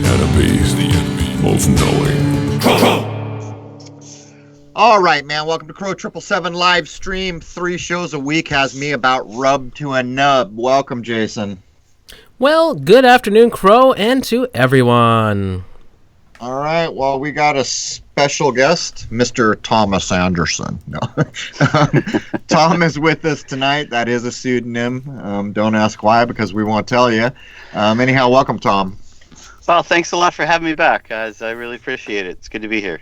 enemy of knowing. All right, man. Welcome to CRROW777 live stream. 3 shows a week has me about rub to a nub. Welcome, Jason. Well, good afternoon, Crow, and to everyone. All right. Well, we got a special guest, Mr. Thomas Anderson. No. Tom is with us tonight. That is a pseudonym. Don't ask why, because we won't tell you. Anyhow, welcome, Tom. Well, thanks a lot for having me back, guys. I really appreciate it. It's good to be here.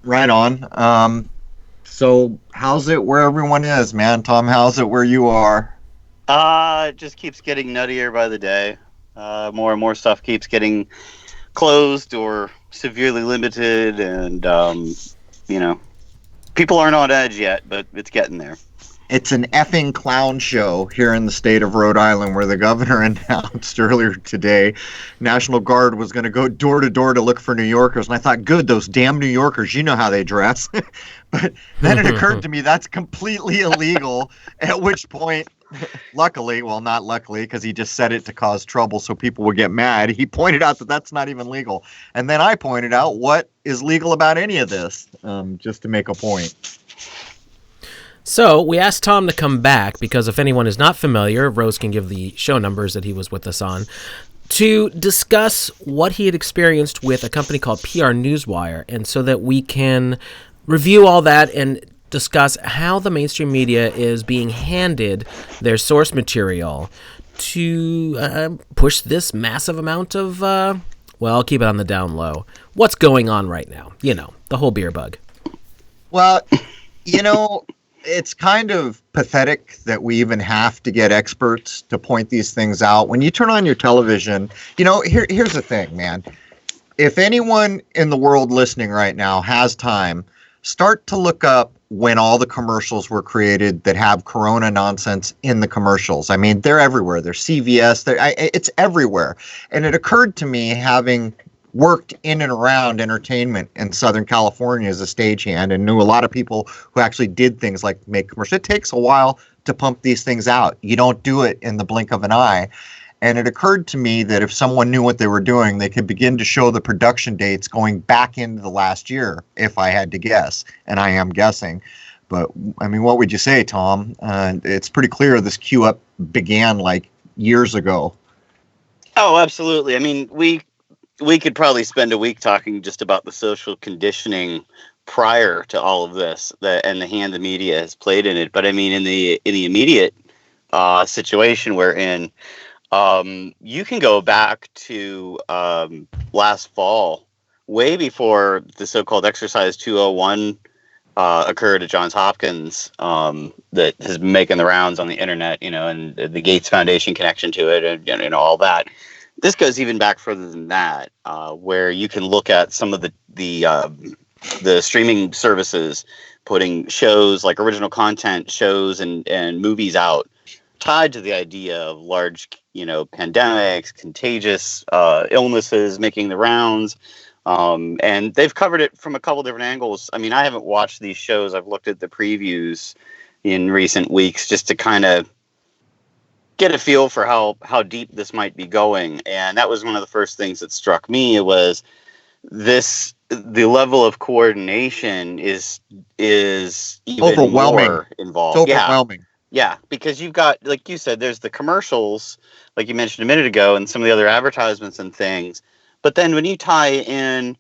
Right on. So how's it where everyone is, man? Tom, how's it where you are? It just keeps getting nuttier by the day. More and more stuff keeps getting closed or severely limited, and people aren't on edge yet, but it's getting there. It's an effing clown show here in the state of Rhode Island, where the governor announced earlier today National Guard was going to go door to door to look for New Yorkers. And I thought, good, those damn New Yorkers, you know how they dress. But then it occurred to me that's completely illegal, at which point, luckily, well, not luckily, because he just said it to cause trouble so people would get mad, he pointed out that that's not even legal. And then I pointed out what is legal about any of this, just to make a point. So we asked Tom to come back because if anyone is not familiar, Rose can give the show numbers that he was with us on, to discuss what he had experienced with a company called PR Newswire, and so that we can review all that and discuss how the mainstream media is being handed their source material to push this massive amount of, well, keep it on the down low. What's going on right now? You know, the whole beer bug. Well, it's kind of pathetic that we even have to get experts to point these things out. When you turn on your television, here's the thing, man. If anyone in the world listening right now has time, start to look up when all the commercials were created that have Corona nonsense in the commercials. I mean, they're everywhere. They're CVS. It's everywhere. And it occurred to me, having worked in and around entertainment in Southern California as a stagehand and knew a lot of people who actually did things like make commercials. It takes a while to pump these things out. You don't do it in the blink of an eye. And it occurred to me that if someone knew what they were doing, they could begin to show the production dates going back into the last year, if I had to guess. And I am guessing. But, I mean, what would you say, Tom? It's pretty clear this queue up began like years ago. Oh, absolutely. I mean, we could probably spend a week talking just about the social conditioning prior to all of this and the hand the media has played in it. But I mean, in the immediate situation we're in, you can go back to last fall, way before the so-called Exercise 201 occurred at Johns Hopkins, that has been making the rounds on the internet, and the Gates Foundation connection to it, and all that. This goes even back further than that, where you can look at some of the streaming services putting shows like original content shows and movies out tied to the idea of large, pandemics, contagious illnesses making the rounds. And they've covered it from a couple different angles. I mean, I haven't watched these shows. I've looked at the previews in recent weeks just to kind of get a feel for how deep this might be going. And that was one of the first things that struck me. It was the level of coordination is even overwhelming. More involved. It's overwhelming. Yeah, because you've got, like you said, there's the commercials, like you mentioned a minute ago, and some of the other advertisements and things. But then when you tie in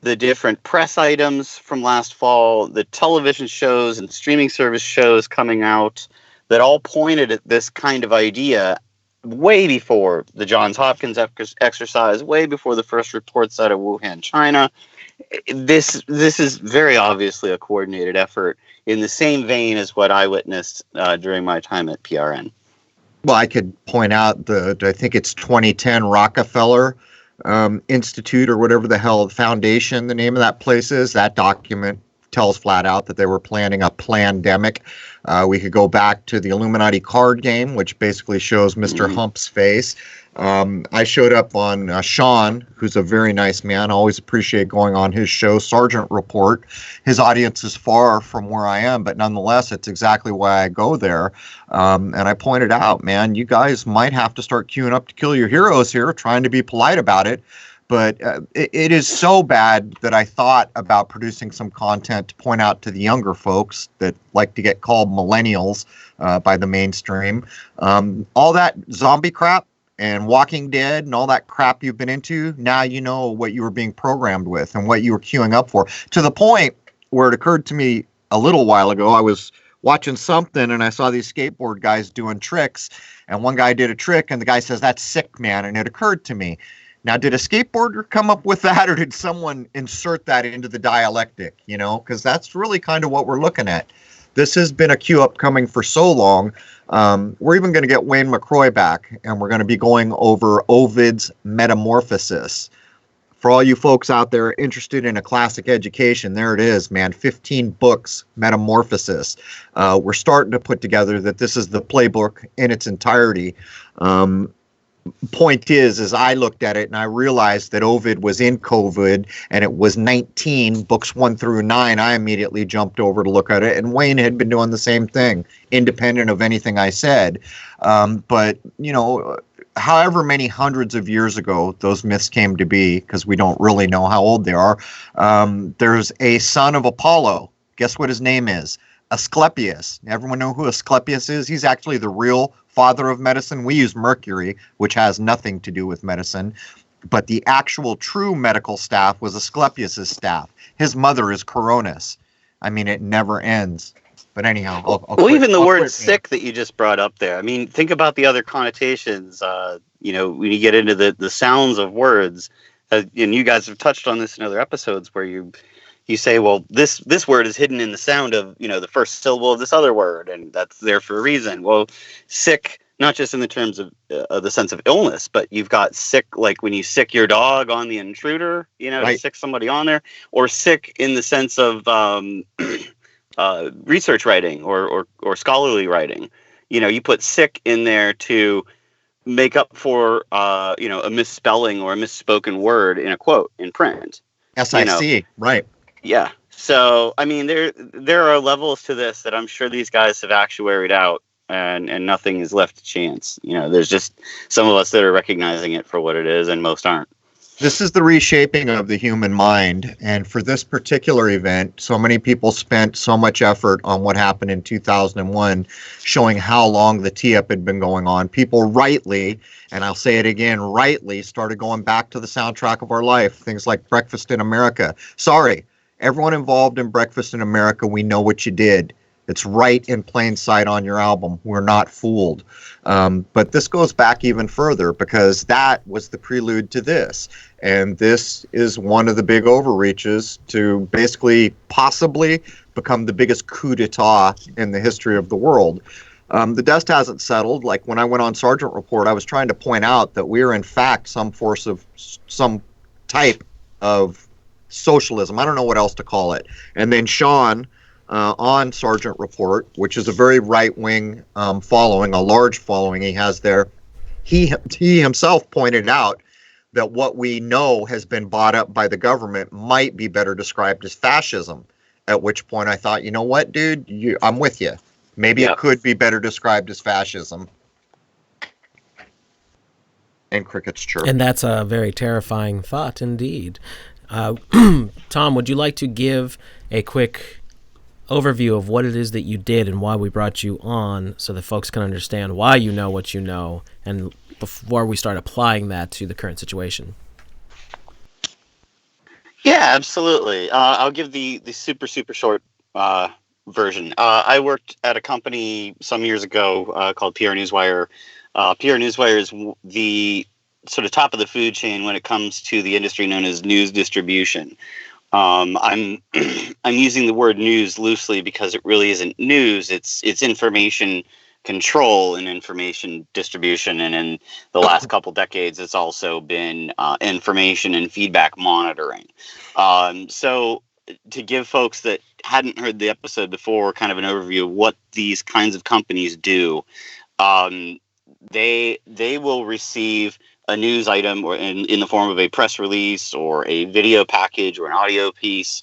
the different press items from last fall, the television shows and streaming service shows coming out that all pointed at this kind of idea way before the Johns Hopkins exercise, way before the first reports out of Wuhan, China. This is very obviously a coordinated effort in the same vein as what I witnessed during my time at PRN. Well, I could point out I think it's 2010 Rockefeller Institute or whatever the hell foundation the name of that place is. That document tells flat out that they were planning a plandemic. We could go back to the Illuminati card game, which basically shows Mr. Hump's face. I showed up on Sean, who's a very nice man. I always appreciate going on his show, Sergeant Report. His audience is far from where I am, but nonetheless, it's exactly why I go there. And I pointed out, man, you guys might have to start queuing up to kill your heroes here, trying to be polite about it. But it is so bad that I thought about producing some content to point out to the younger folks that like to get called millennials by the mainstream. All that zombie crap and Walking Dead and all that crap you've been into, now you know what you were being programmed with and what you were queuing up for. To the point where it occurred to me a little while ago, I was watching something and I saw these skateboard guys doing tricks, and one guy did a trick and the guy says, "That's sick, man." And it occurred to me, now, did a skateboarder come up with that, or did someone insert that into the dialectic, you know? Because that's really kind of what we're looking at. This has been a queue up coming for so long. We're even going to get Wayne McCroy back, and we're going to be going over Ovid's Metamorphosis. For all you folks out there interested in a classic education, there it is, man, 15 books, Metamorphosis. We're starting to put together that this is the playbook in its entirety. Point is I looked at it and I realized that Ovid was in COVID and it was 19 books 1 through 9. I immediately jumped over to look at it, and Wayne had been doing the same thing, independent of anything I said. But, you know, however many hundreds of years ago those myths came to be, because we don't really know how old they are, there's a son of Apollo. Guess what his name is? Asclepius. Everyone know who Asclepius is? He's actually the real father of medicine. We use Mercury, which has nothing to do with medicine, but the actual true medical staff was Asclepius's staff. His mother is Coronis. I mean, it never ends. But anyhow, even the word sick that you just brought up there. I mean, think about the other connotations. You know, when you get into the sounds of words, and you guys have touched on this in other episodes, where you say, well, this word is hidden in the sound of, you know, the first syllable of this other word, and that's there for a reason. Well, sick, not just in the terms of the sense of illness, but you've got sick, like when you sick your dog on the intruder, you know, right, to sick somebody on there, or sick in the sense of research writing or scholarly writing. You know, you put sick in there to make up for, you know, a misspelling or a misspoken word in a quote in print. SIC, you know? Right. Yeah. So, I mean, there are levels to this that I'm sure these guys have actuaried out, and nothing is left to chance. You know, there's just some of us that are recognizing it for what it is, and most aren't. This is the reshaping of the human mind. And for this particular event, so many people spent so much effort on what happened in 2001, showing how long the tee-up had been going on. People rightly, and I'll say it again, rightly started going back to the soundtrack of our life, things like Breakfast in America. Sorry, everyone involved in Breakfast in America, we know what you did. It's right in plain sight on your album. We're not fooled. But this goes back even further, because that was the prelude to this. And this is one of the big overreaches to basically possibly become the biggest coup d'etat in the history of the world. The dust hasn't settled. Like when I went on Sergeant Report, I was trying to point out that we are in fact some type of socialism. I don't know what else to call it. And then Sean, on Sergeant Report, which is a very right-wing following, a large following he has there, he himself pointed out that what we know has been bought up by the government might be better described as fascism, at which point I thought, you know what, dude, I'm with you. Maybe it could be better described as fascism. And crickets chirp. And that's a very terrifying thought indeed. Tom, would you like to give a quick overview of what it is that you did and why we brought you on, so that folks can understand why you know what you know, and before we start applying that to the current situation? Yeah, absolutely. I'll give the super short version. I worked at a company some years ago called PR Newswire. PR Newswire is the sort of top of the food chain when it comes to the industry known as news distribution. I'm using the word news loosely because it really isn't news. It's information control and information distribution. And in the last couple decades, it's also been information and feedback monitoring. So to give folks that hadn't heard the episode before kind of an overview of what these kinds of companies do, they will receive a news item or in the form of a press release or a video package or an audio piece,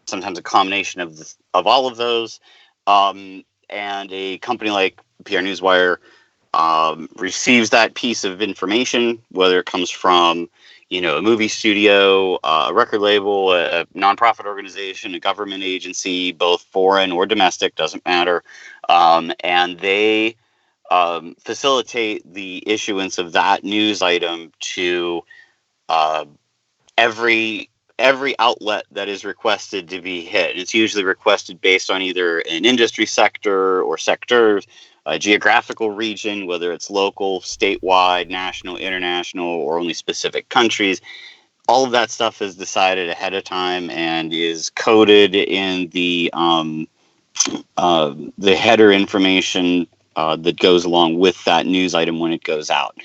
sometimes a combination of all of those. And a company like PR Newswire receives that piece of information, whether it comes from a movie studio, a record label, a nonprofit organization, a government agency, both foreign or domestic, doesn't matter. And they facilitate the issuance of that news item to every outlet that is requested to be hit. It's usually requested based on either an industry sector or sectors, a geographical region, whether it's local, statewide, national, international, or only specific countries. All of that stuff is decided ahead of time and is coded in the header information that goes along with that news item when it goes out.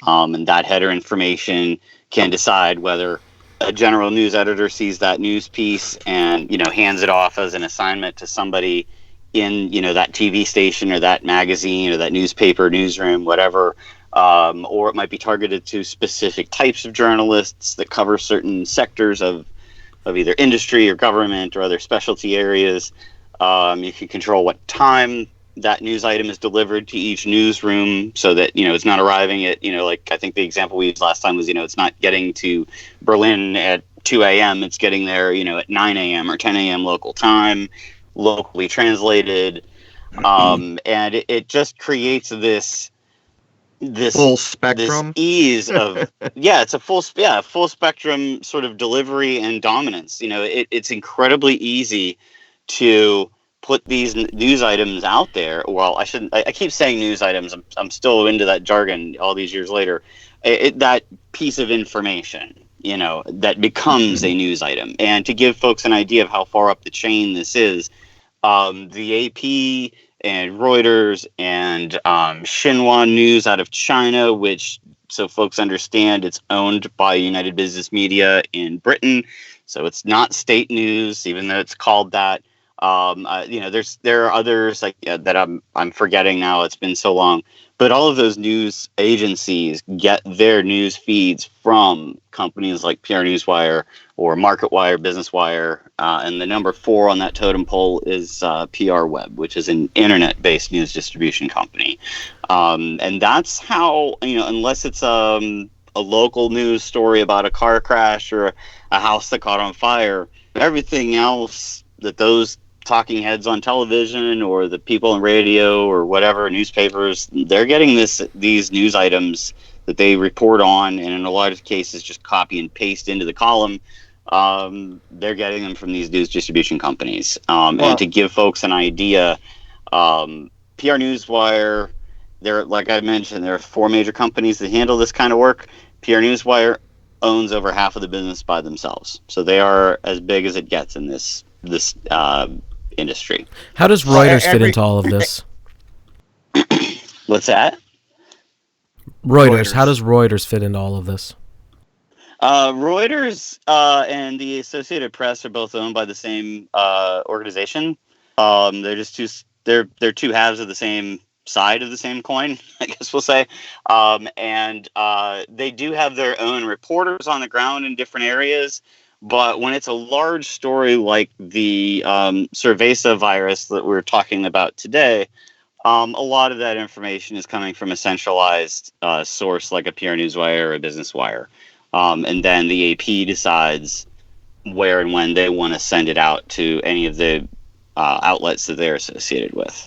And that header information can decide whether a general news editor sees that news piece and, hands it off as an assignment to somebody in, that TV station or that magazine or that newspaper, newsroom, whatever. Or it might be targeted to specific types of journalists that cover certain sectors of either industry or government or other specialty areas. You can control what time that news item is delivered to each newsroom so that, it's not arriving at, like I think the example we used last time was, it's not getting to Berlin at 2 a.m. It's getting there, at 9 a.m. or 10 a.m. local time, locally translated. And it just creates this full spectrum, this ease of, it's a full spectrum sort of delivery and dominance. It's incredibly easy to put these news items out there. Well, I keep saying news items. I'm still into that jargon all these years later. That piece of information, that becomes a news item. And to give folks an idea of how far up the chain this is, the AP and Reuters and Xinhua News out of China, which, so folks understand, it's owned by United Business Media in Britain. So it's not state news, even though it's called that. There are others that I'm forgetting now. It's been so long, but all of those news agencies get their news feeds from companies like PR Newswire or MarketWire, BusinessWire, and the number 4 on that totem pole is PRWeb, which is an internet-based news distribution company. And that's how, unless it's a local news story about a car crash or a house that caught on fire, everything else that those talking heads on television or the people on radio or whatever, newspapers, they're getting these news items that they report on, and in a lot of cases just copy and paste into the column. They're getting them from these news distribution companies. And to give folks an idea, PR Newswire, like I mentioned, there are 4 major companies that handle this kind of work. PR Newswire owns over half of the business by themselves. So they are as big as it gets in this industry. How does Reuters fit into all of this? What's that? Reuters. How does Reuters fit into all of this? Reuters and the Associated Press are both owned by the same organization. They're just they're two halves of the same side of the same coin, I guess we'll say. And they do have their own reporters on the ground in different areas. But when it's a large story like the cerveza virus that we're talking about today, a lot of that information is coming from a centralized source like a PR Newswire or a BusinessWire. And then the AP decides where and when they want to send it out to any of the outlets that they're associated with.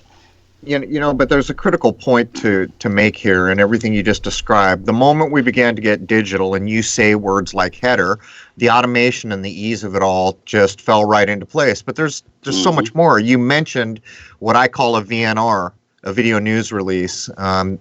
But there's a critical point to make here in everything you just described. The moment we began to get digital and you say words like header, the automation and the ease of it all just fell right into place. But there's so much more. You mentioned what I call a VNR, a video news release.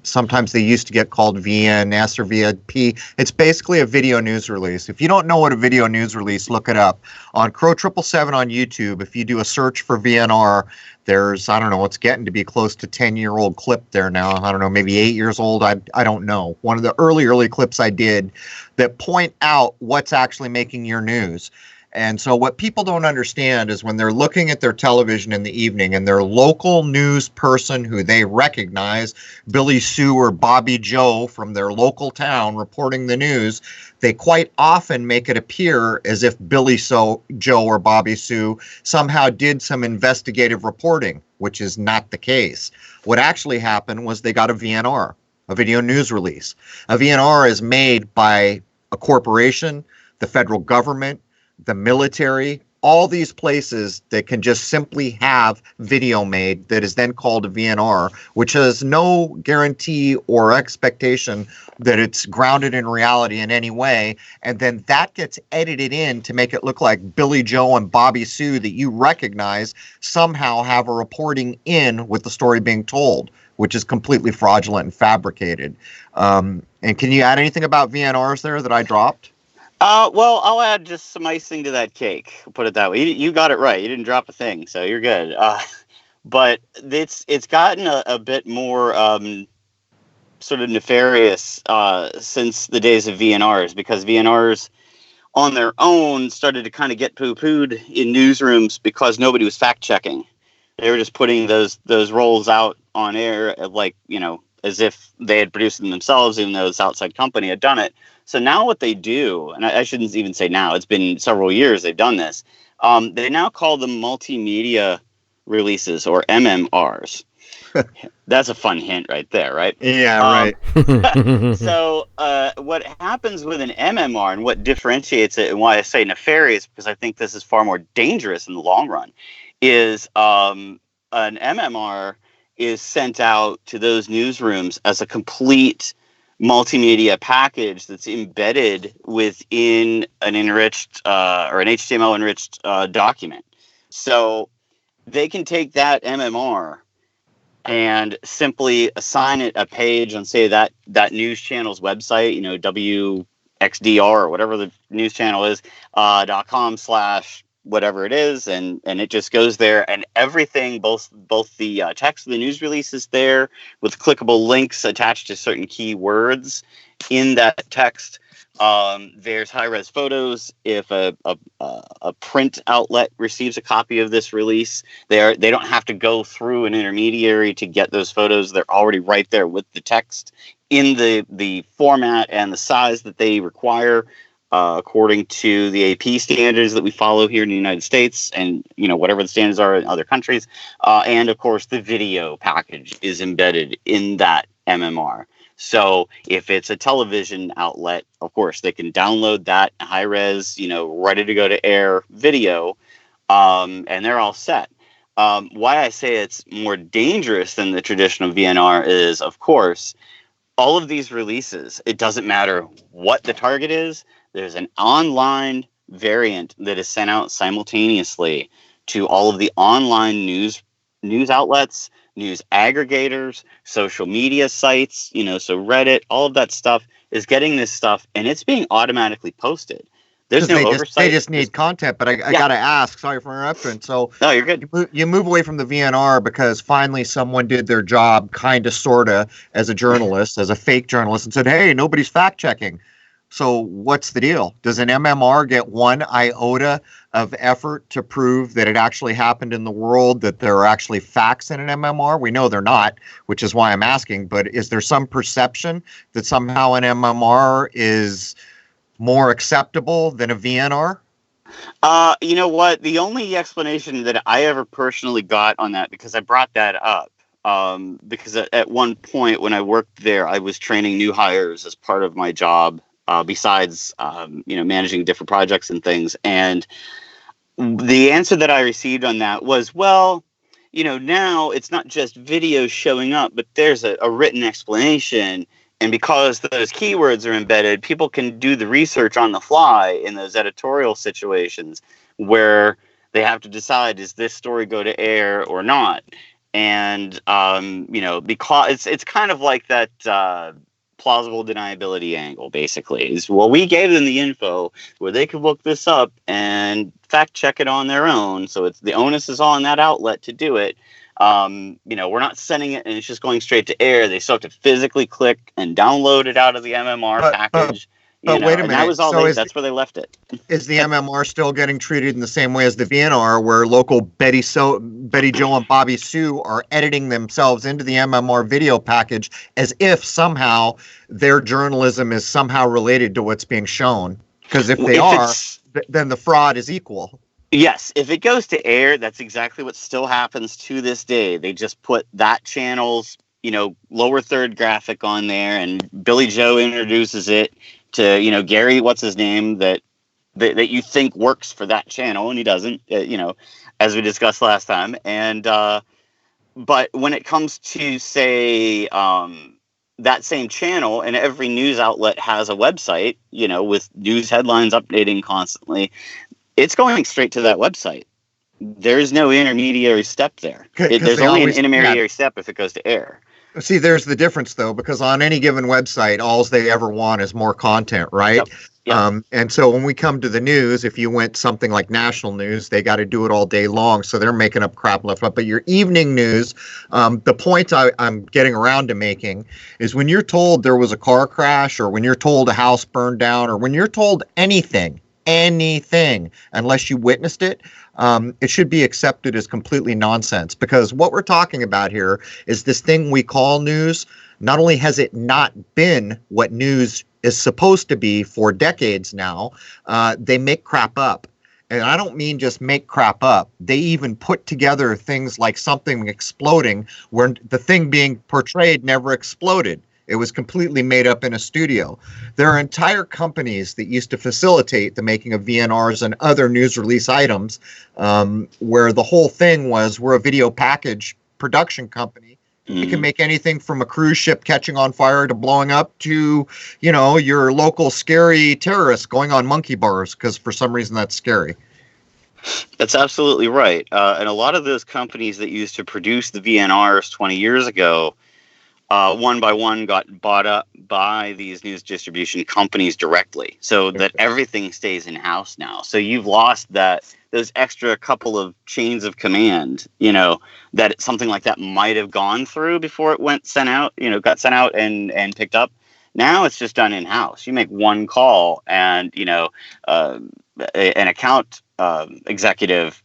Sometimes they used to get called VNS or VNP. It's basically a video news release. If you don't know what a video news release, look it up. On CRROW777 on YouTube, if you do a search for VNR, there's, I don't know, it's getting to be close to 10-year-old clip there now. I don't know, maybe 8 years old. I don't know. One of the early clips I did that point out what's actually making your news. And so what people don't understand is when they're looking at their television in the evening and their local news person who they recognize, Billy Sue or Bobby Joe from their local town reporting the news, they quite often make it appear as if Billy Joe or Bobby Sue somehow did some investigative reporting, which is not the case. What actually happened was they got a VNR, a video news release. A VNR is made by a corporation, the federal government, the military, all these places that can just simply have video made that is then called a VNR, which has no guarantee or expectation that it's grounded in reality in any way. And then that gets edited in to make it look like Billy Joe and Bobby Sue that you recognize somehow have a reporting in with the story being told, which is completely fraudulent and fabricated. And can you add anything about VNRs there that I dropped? Well, I'll add just some icing to that cake. Put it that way. You got it right. You didn't drop a thing, so you're good. But it's gotten a bit more sort of nefarious since the days of VNRs, because VNRs on their own started to kind of get poo-pooed in newsrooms because nobody was fact-checking. They were just putting those rolls out on air, like, as if they had produced them themselves, even though this outside company had done it. So now what they do, and I shouldn't even say now, it's been several years they've done this, they now call them multimedia releases, or MMRs. That's a fun hint right there, right? Yeah, right. So what happens with an MMR, and what differentiates it, and why I say nefarious, because I think this is far more dangerous in the long run, is an MMR is sent out to those newsrooms as a complete multimedia package that's embedded within an enriched or an HTML enriched document. So they can take that MMR and simply assign it a page on, say, that news channel's website, WXDR or whatever the news channel is, .com/ whatever it is, and it just goes there, and everything, both the text of the news release is there with clickable links attached to certain keywords in that text. There's high-res photos. If a print outlet receives a copy of this release, they don't have to go through an intermediary to get those photos. They're already right there with the text in the format and the size that they require, according to the AP standards that we follow here in the United States, and whatever the standards are in other countries. And of course, the video package is embedded in that MMR. So if it's a television outlet, of course, they can download that high-res, ready to go to air video, and they're all set. Why I say it's more dangerous than the traditional VNR is, of course, all of these releases, it doesn't matter what the target is. There's an online variant that is sent out simultaneously to all of the online news outlets, news aggregators, social media sites, so Reddit, all of that stuff is getting this stuff, and it's being automatically posted. There's no oversight. They just need content, but I got to ask, sorry for interrupting. So no, you're good. You move away from the VNR because finally someone did their job, kind of, sort of, as a journalist, as a fake journalist, and said, hey, nobody's fact-checking. So what's the deal? Does an MMR get one iota of effort to prove that it actually happened in the world, that there are actually facts in an MMR? We know they're not, which is why I'm asking. But is there some perception that somehow an MMR is more acceptable than a VNR? You know what? The only explanation that I ever personally got on that, because I brought that up, because at one point when I worked there, I was training new hires as part of my job. Besides, managing different projects and things. And the answer that I received on that was, well, now it's not just video showing up, but there's a written explanation. And because those keywords are embedded, people can do the research on the fly in those editorial situations where they have to decide, does this story go to air or not? And, because it's kind of like that plausible deniability angle, basically, is, well, we gave them the info where they could look this up and fact check it on their own, so it's the onus is on that outlet to do it. We're not sending it and it's just going straight to air. They still have to physically click and download it out of the MMR package. But wait a minute. That was all that's where they left it. Is the MMR still getting treated in the same way as the VNR, where local Betty Joe and Bobby Sue are editing themselves into the MMR video package as if somehow their journalism is somehow related to what's being shown? Because if they are, then the fraud is equal. Yes, if it goes to air, that's exactly what still happens to this day. They just put that channel's, lower third graphic on there, and Billy Joe introduces it, to, Gary, what's his name, that you think works for that channel, and he doesn't, as we discussed last time. And but when it comes to, say, that same channel, and every news outlet has a website, with news headlines updating constantly, it's going straight to that website. There's no intermediary step there. There's only an intermediary step if it goes to air. See, there's the difference, though, because on any given website, all they ever want is more content, right? Yep. Yep. And so when we come to the news, if you went something like national news, they got to do it all day long. So they're making up crap left up. But your evening news, the point I'm getting around to making is when you're told there was a car crash, or when you're told a house burned down, or when you're told anything, unless you witnessed it, it should be accepted as completely nonsense, because what we're talking about here is this thing we call news. Not only has it not been what news is supposed to be for decades now, they make crap up. And I don't mean just make crap up. They even put together things like something exploding where the thing being portrayed never exploded. It was completely made up in a studio. There are entire companies that used to facilitate the making of VNRs and other news release items, where the whole thing was, we're a video package production company. We can make anything from a cruise ship catching on fire to blowing up to, your local scary terrorist going on monkey bars because for some reason that's scary. That's absolutely right. And a lot of those companies that used to produce the VNRs 20 years ago, one by one got bought up by these news distribution companies directly, so that everything stays in-house now. So you've lost those extra couple of chains of command, that something like that might have gone through before it got sent out and picked up. Now it's just done in-house. You make one call, and an account executive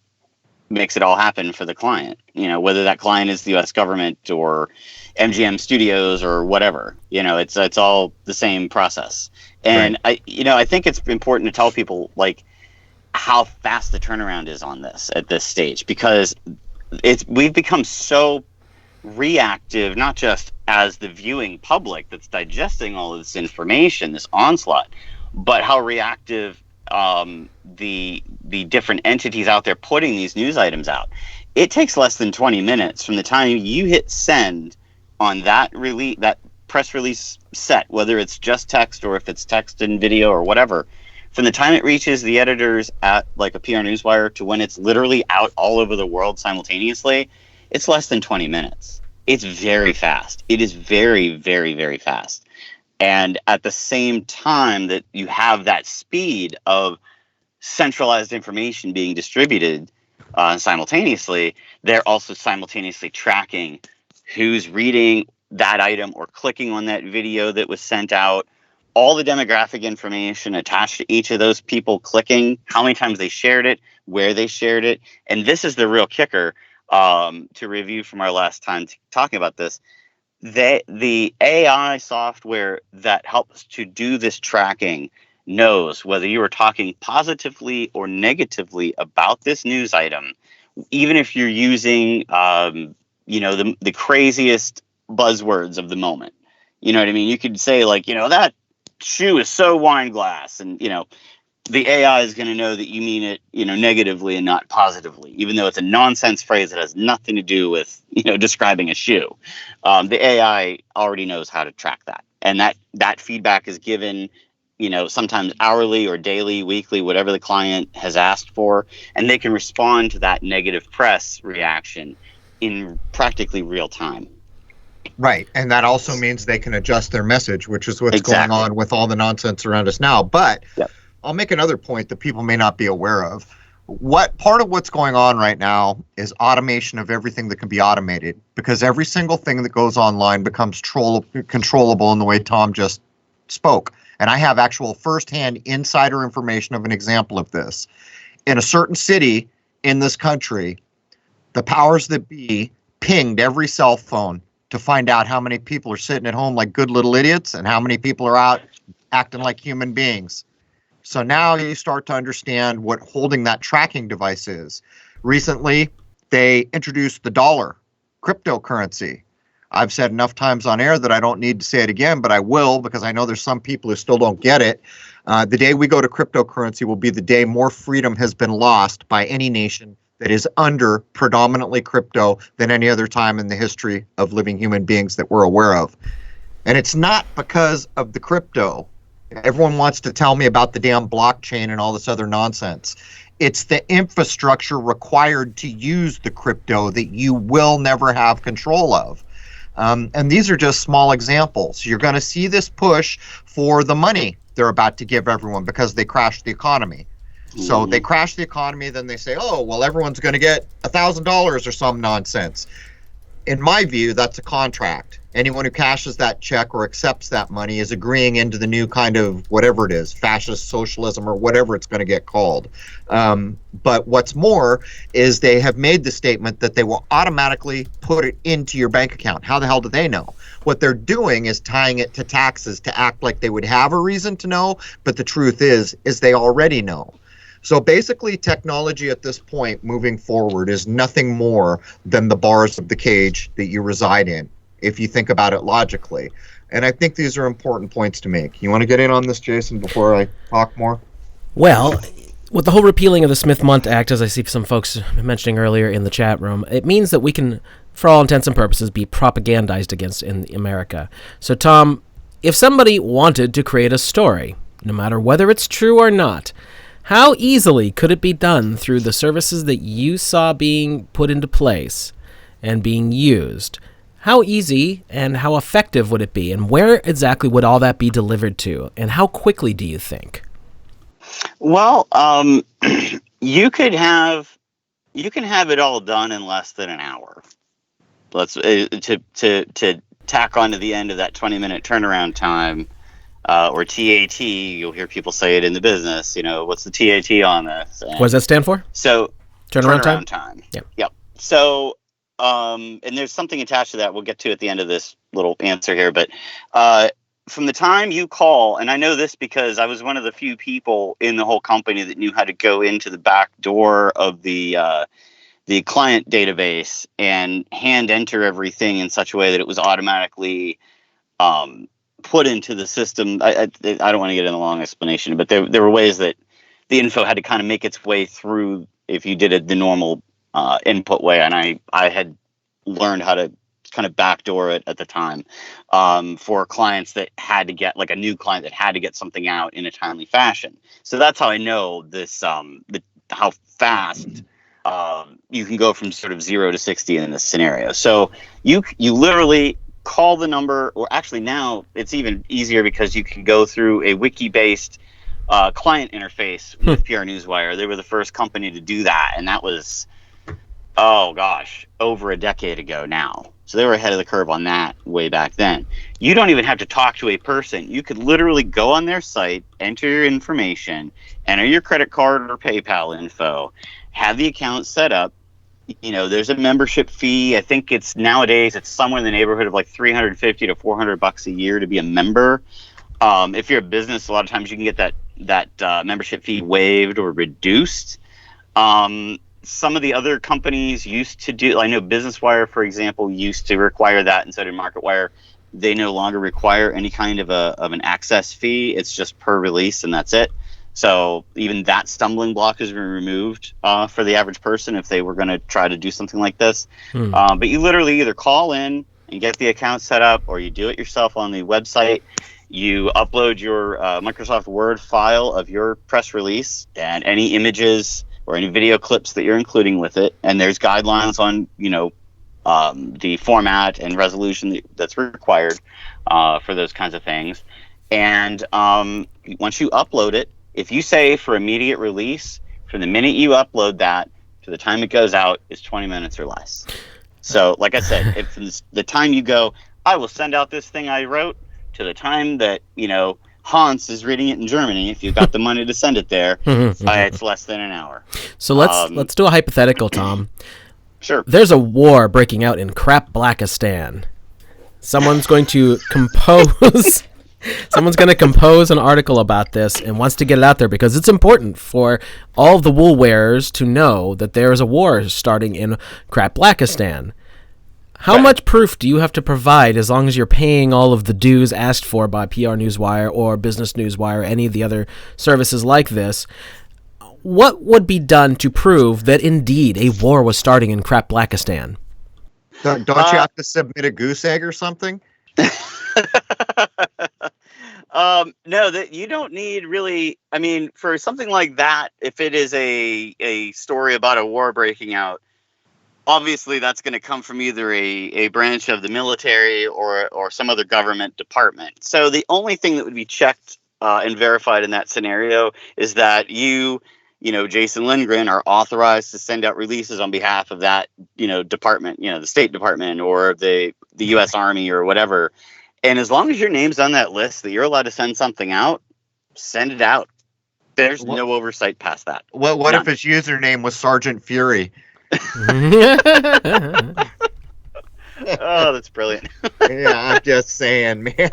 makes it all happen for the client, whether that client is the U.S. government or MGM Studios or whatever. It's all the same process. And right. I think it's important to tell people how fast the turnaround is on this at this stage, because we've become so reactive, not just as the viewing public that's digesting all of this information, this onslaught, but how reactive the different entities out there putting these news items out. It takes less than 20 minutes from the time you hit send on that press release set, whether it's just text or if it's text and video or whatever, from the time it reaches the editors at a PR Newswire to when it's literally out all over the world simultaneously, it's less than 20 minutes. It's very fast. It is very, very, very fast. And at the same time that you have that speed of centralized information being distributed simultaneously, they're also simultaneously tracking who's reading that item or clicking on that video that was sent out, all the demographic information attached to each of those people clicking, how many times they shared it, where they shared it. And this is the real kicker, to review from our last time talking about this. The AI software that helps to do this tracking knows whether you are talking positively or negatively about this news item, even if you're using the craziest buzzwords of the moment. You know what I mean? You could say that shoe is so wine glass, and the AI is going to know that you mean it negatively and not positively, even though it's a nonsense phrase that has nothing to do with describing a shoe. The AI already knows how to track that, and that feedback is given sometimes hourly or daily, weekly, whatever the client has asked for, and they can respond to that negative press reaction in practically real time. Right. And that also means they can adjust their message, which is what's going on with all the nonsense around us now. But I'll make another point that people may not be aware of. Part of what's going on right now is automation of everything that can be automated, because every single thing that goes online becomes controllable in the way Tom just spoke. And I have actual firsthand insider information of an example of this. In a certain city in this country, the powers that be pinged every cell phone to find out how many people are sitting at home like good little idiots and how many people are out acting like human beings. So now you start to understand what holding that tracking device is. Recently, they introduced the dollar, cryptocurrency. I've said enough times on air that I don't need to say it again, but I will, because I know there's some people who still don't get it. The day we go to cryptocurrency will be the day more freedom has been lost by any nation that is under predominantly crypto than any other time in the history of living human beings that we're aware of. And it's not because of the crypto. Everyone wants to tell me about the damn blockchain and all this other nonsense. It's the infrastructure required to use the crypto that you will never have control of. And these are just small examples. You're going to see this push for the money they're about to give everyone because they crashed the economy. So they crash the economy, then they say, oh, well, everyone's going to get $1,000 or some nonsense. In my view, that's a contract. Anyone who cashes that check or accepts that money is agreeing into the new kind of whatever it is, fascist socialism or whatever it's going to get called. But what's more is they have made the statement that they will automatically put it into your bank account. How the hell do they know? What they're doing is tying it to taxes to act like they would have a reason to know. But the truth is they already know. So basically, technology at this point moving forward is nothing more than the bars of the cage that you reside in, if you think about it logically. And I think these are important points to make. You want to get in on this, Jason, before I talk more? Well, with the whole repealing of the Smith-Mundt Act, as I see some folks mentioning earlier in the chat room, it means that we can, for all intents and purposes, be propagandized against in America. So, Tom, if somebody wanted to create a story, no matter whether it's true or not, how easily could it be done through the services that you saw being put into place and being used? How easy and how effective would it be? And where exactly would all that be delivered to? And how quickly do you think? Well, you can have it all done in less than an hour. Let's to tack on to the end of that 20-minute turnaround time. Or TAT, you'll hear people say it in the business. You know, what's the TAT on this? And what does that stand for? So turnaround time. Yep. So, and there's something attached to that. We'll get to at the end of this little answer here. But from the time you call, and I know this because I was one of the few people in the whole company that knew how to go into the back door of the client database and hand enter everything in such a way that it was automatically put into the system. I don't want to get into a long explanation, but there were ways that the info had to kind of make its way through if you did it the normal input way. And I had learned how to kind of backdoor it at the time for clients that had to get, like a new client that had to get something out in a timely fashion. So that's how I know this, how fast you can go from sort of 0 to 60 in this scenario. So you literally call the number, or actually now it's even easier because you can go through a wiki-based client interface with PR Newswire. They were the first company to do that, and that was, oh gosh, over a decade ago now. So they were ahead of the curve on that way back then. You don't even have to talk to a person. You could literally go on their site, enter your information, enter your credit card or PayPal info, have the account set up. You know, there's a membership fee. I think nowadays it's somewhere in the neighborhood of like $350 to $400 a year to be a member. If you're a business, a lot of times you can get that membership fee waived or reduced. Some of the other companies used to do, I know Business Wire, for example, used to require that, and so did MarketWire. They no longer require any kind of an access fee. It's just per release, and that's it. So even that stumbling block has been removed for the average person if they were going to try to do something like this. But you literally either call in and get the account set up, or you do it yourself on the website. You upload your Microsoft Word file of your press release and any images or any video clips that you're including with it. And there's guidelines on, the format and resolution that's required for those kinds of things. And once you upload it, if you say for immediate release, from the minute you upload that to the time it goes out is 20 minutes or less. So, like I said, if from the time you go, I will send out this thing I wrote, to the time that, Hans is reading it in Germany, if you've got the money to send it there, it's less than an hour. So let's do a hypothetical, Tom. Sure. There's a war breaking out in crap Blackistan. Someone's going to compose... Someone's going to compose an article about this and wants to get it out there because it's important for all of the wool wearers to know that there is a war starting in crap Blackistan. How much proof do you have to provide as long as you're paying all of the dues asked for by PR Newswire or Business Newswire or any of the other services like this? What would be done to prove that indeed a war was starting in crap Blackistan? Don't you have to submit a goose egg or something? No, that you don't need really. I mean, for something like that, if it is a story about a war breaking out, obviously that's going to come from either a branch of the military or some other government department. So the only thing that would be checked and verified in that scenario is that Jason Lindgren, are authorized to send out releases on behalf of that, department, the State Department or the U.S. Army or whatever. And as long as your name's on that list that you're allowed to send something out, send it out. There's no oversight past that. What if his username was Sergeant Fury? Oh, that's brilliant. Yeah, I'm just saying, man.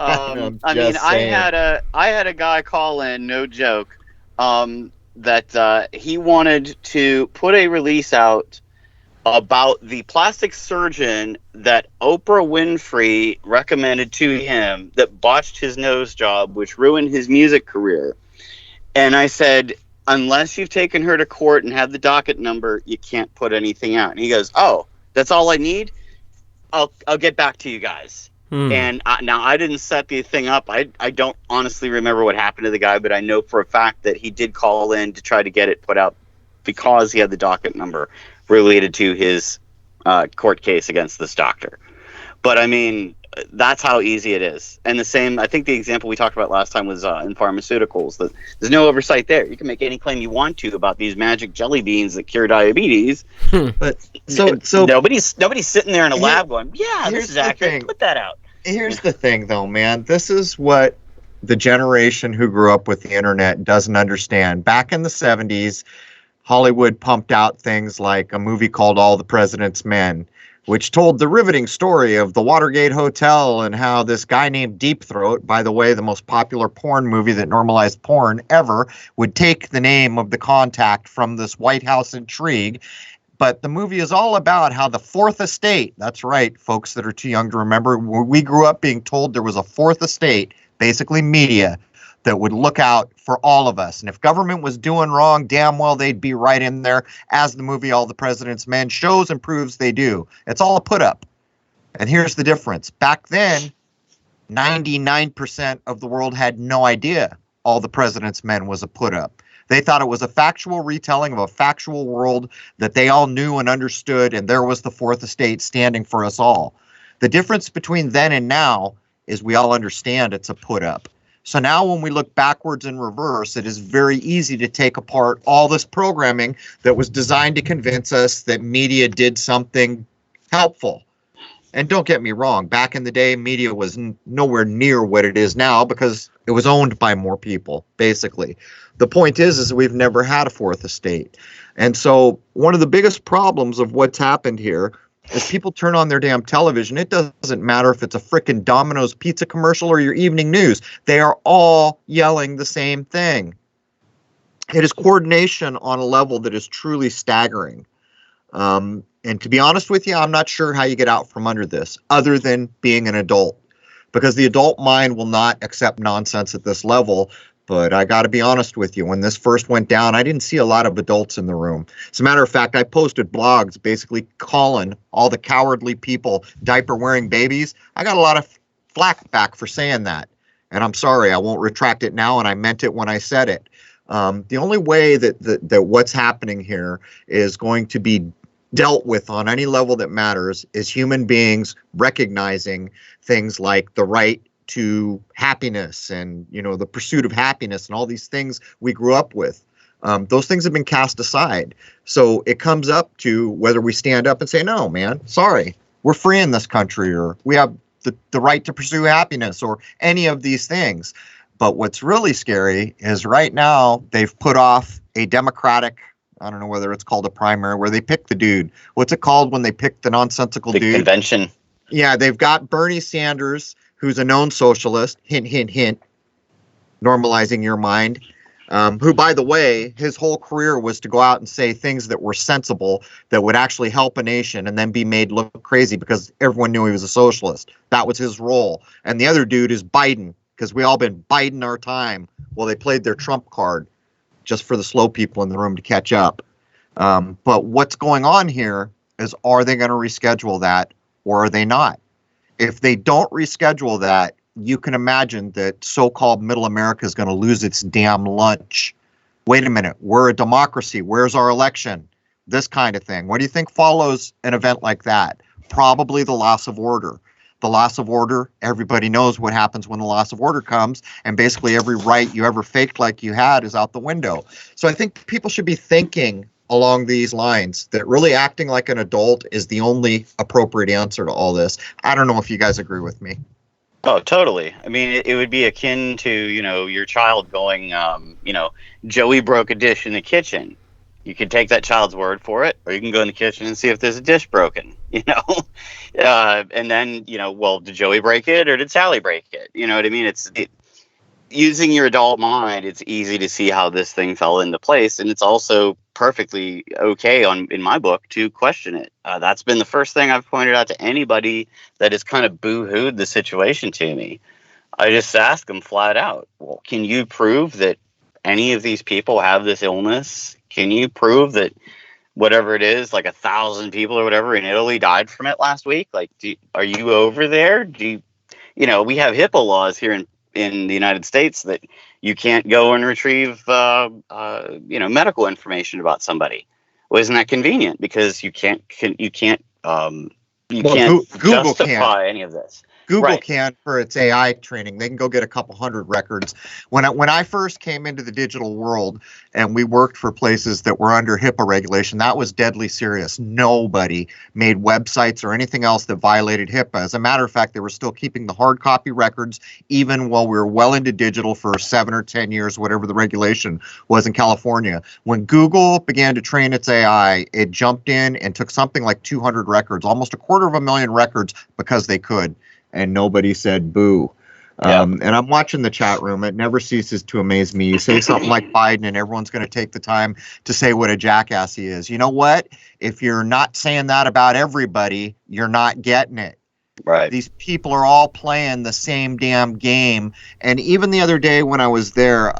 I had a guy call in, no joke, that he wanted to put a release out about the plastic surgeon that Oprah Winfrey recommended to him that botched his nose job, which ruined his music career. And I said, unless you've taken her to court and have the docket number, you can't put anything out. And he goes, oh, that's all I need? I'll get back to you guys. And now I didn't set the thing up. I don't honestly remember what happened to the guy, but I know for a fact that he did call in to try to get it put out because he had the docket number related to his court case against this doctor. But I mean, that's how easy it is. And the same, I think the example we talked about last time was in pharmaceuticals. There's no oversight there. You can make any claim you want to about these magic jelly beans that cure diabetes. But so nobody's sitting there in a lab going, yeah, this is accurate. Put that out. Here's the thing, though, man. This is what the generation who grew up with the internet doesn't understand. Back in the 70s, Hollywood pumped out things like a movie called All the President's Men, which told the riveting story of the Watergate Hotel and how this guy named Deep Throat, by the way, the most popular porn movie that normalized porn ever, would take the name of the contact from this White House intrigue. But the movie is all about how the Fourth Estate, that's right, folks that are too young to remember, we grew up being told there was a Fourth Estate, basically media, that would look out for all of us. And if government was doing wrong, damn well they'd be right in there, as the movie All the President's Men shows and proves they do. It's all a put-up. And here's the difference. Back then, 99% of the world had no idea All the President's Men was a put-up. They thought it was a factual retelling of a factual world that they all knew and understood, and there was the Fourth Estate standing for us all. The difference between then and now is we all understand it's a put-up. So now when we look backwards in reverse, it is very easy to take apart all this programming that was designed to convince us that media did something helpful. And don't get me wrong, back in the day, media was nowhere near what it is now because it was owned by more people, basically. The point is we've never had a Fourth Estate. And so one of the biggest problems of what's happened here is people turn on their damn television. It doesn't matter if it's a frickin' Domino's pizza commercial or your evening news. They are all yelling the same thing. It is coordination on a level that is truly staggering. And to be honest with you, I'm not sure how you get out from under this other than being an adult, because the adult mind will not accept nonsense at this level. But I got to be honest with you, when this first went down, I didn't see a lot of adults in the room. As a matter of fact, I posted blogs basically calling all the cowardly people diaper-wearing babies. I got a lot of flack back for saying that. And I'm sorry, I won't retract it now, and I meant it when I said it. The only way that what's happening here is going to be dealt with on any level that matters is human beings recognizing things like the right to happiness and, the pursuit of happiness and all these things we grew up with. Those things have been cast aside. So it comes up to whether we stand up and say, no, man, sorry, we're free in this country, or we have the right to pursue happiness, or any of these things. But what's really scary is right now they've put off a Democratic, I don't know whether it's called a primary, where they pick the dude. What's it called when they pick the nonsensical dude? The convention. Yeah, they've got Bernie Sanders, who's a known socialist, hint, hint, hint, normalizing your mind. who, by the way, his whole career was to go out and say things that were sensible, that would actually help a nation, and then be made look crazy because everyone knew he was a socialist. That was his role. And the other dude is Biden, because we all been biding our time while they played their Trump card, just for the slow people in the room to catch up. But what's going on here is, are they going to reschedule that, or are they not? If they don't reschedule that, you can imagine that so-called middle America is going to lose its damn lunch. Wait a minute, we're a democracy. Where's our election? This kind of thing. What do you think follows an event like that? Probably the loss of order. The loss of order, everybody knows what happens when the loss of order comes, and basically every right you ever faked like you had is out the window. So I think people should be thinking along these lines, that really acting like an adult is the only appropriate answer to all this. I don't know if you guys agree with me. Oh, totally. I mean, it would be akin to, your child going, Joey broke a dish in the kitchen. You could take that child's word for it, or you can go in the kitchen and see if there's a dish broken, and then, well, did Joey break it or did Sally break it? You know what I mean? Using your adult mind, it's easy to see how this thing fell into place. And it's also perfectly okay in my book to question it. That's been the first thing I've pointed out to anybody that has kind of boo-hooed the situation to me. I just ask them flat out, well, can you prove that any of these people have this illness? Can you prove that whatever it is, like 1,000 people or whatever in Italy died from it last week? Like, are you over there? We have HIPAA laws here in the United States that you can't go and retrieve, medical information about somebody. Well, isn't that convenient? Because you can't Google justify any of this. Google can for its AI training. They can go get a couple hundred records. When I first came into the digital world and we worked for places that were under HIPAA regulation, that was deadly serious. Nobody made websites or anything else that violated HIPAA. As a matter of fact, they were still keeping the hard copy records even while we were well into digital for 7 or 10 years, whatever the regulation was in California. When Google began to train its AI, it jumped in and took something like 200 records, almost 250,000 records, because they could. And nobody said boo. And I'm watching the chat room. It never ceases to amaze me. You say something like Biden and everyone's going to take the time to say what a jackass he is. You know what? If you're not saying that about everybody, you're not getting it. Right. These people are all playing the same damn game. And even the other day when I was there,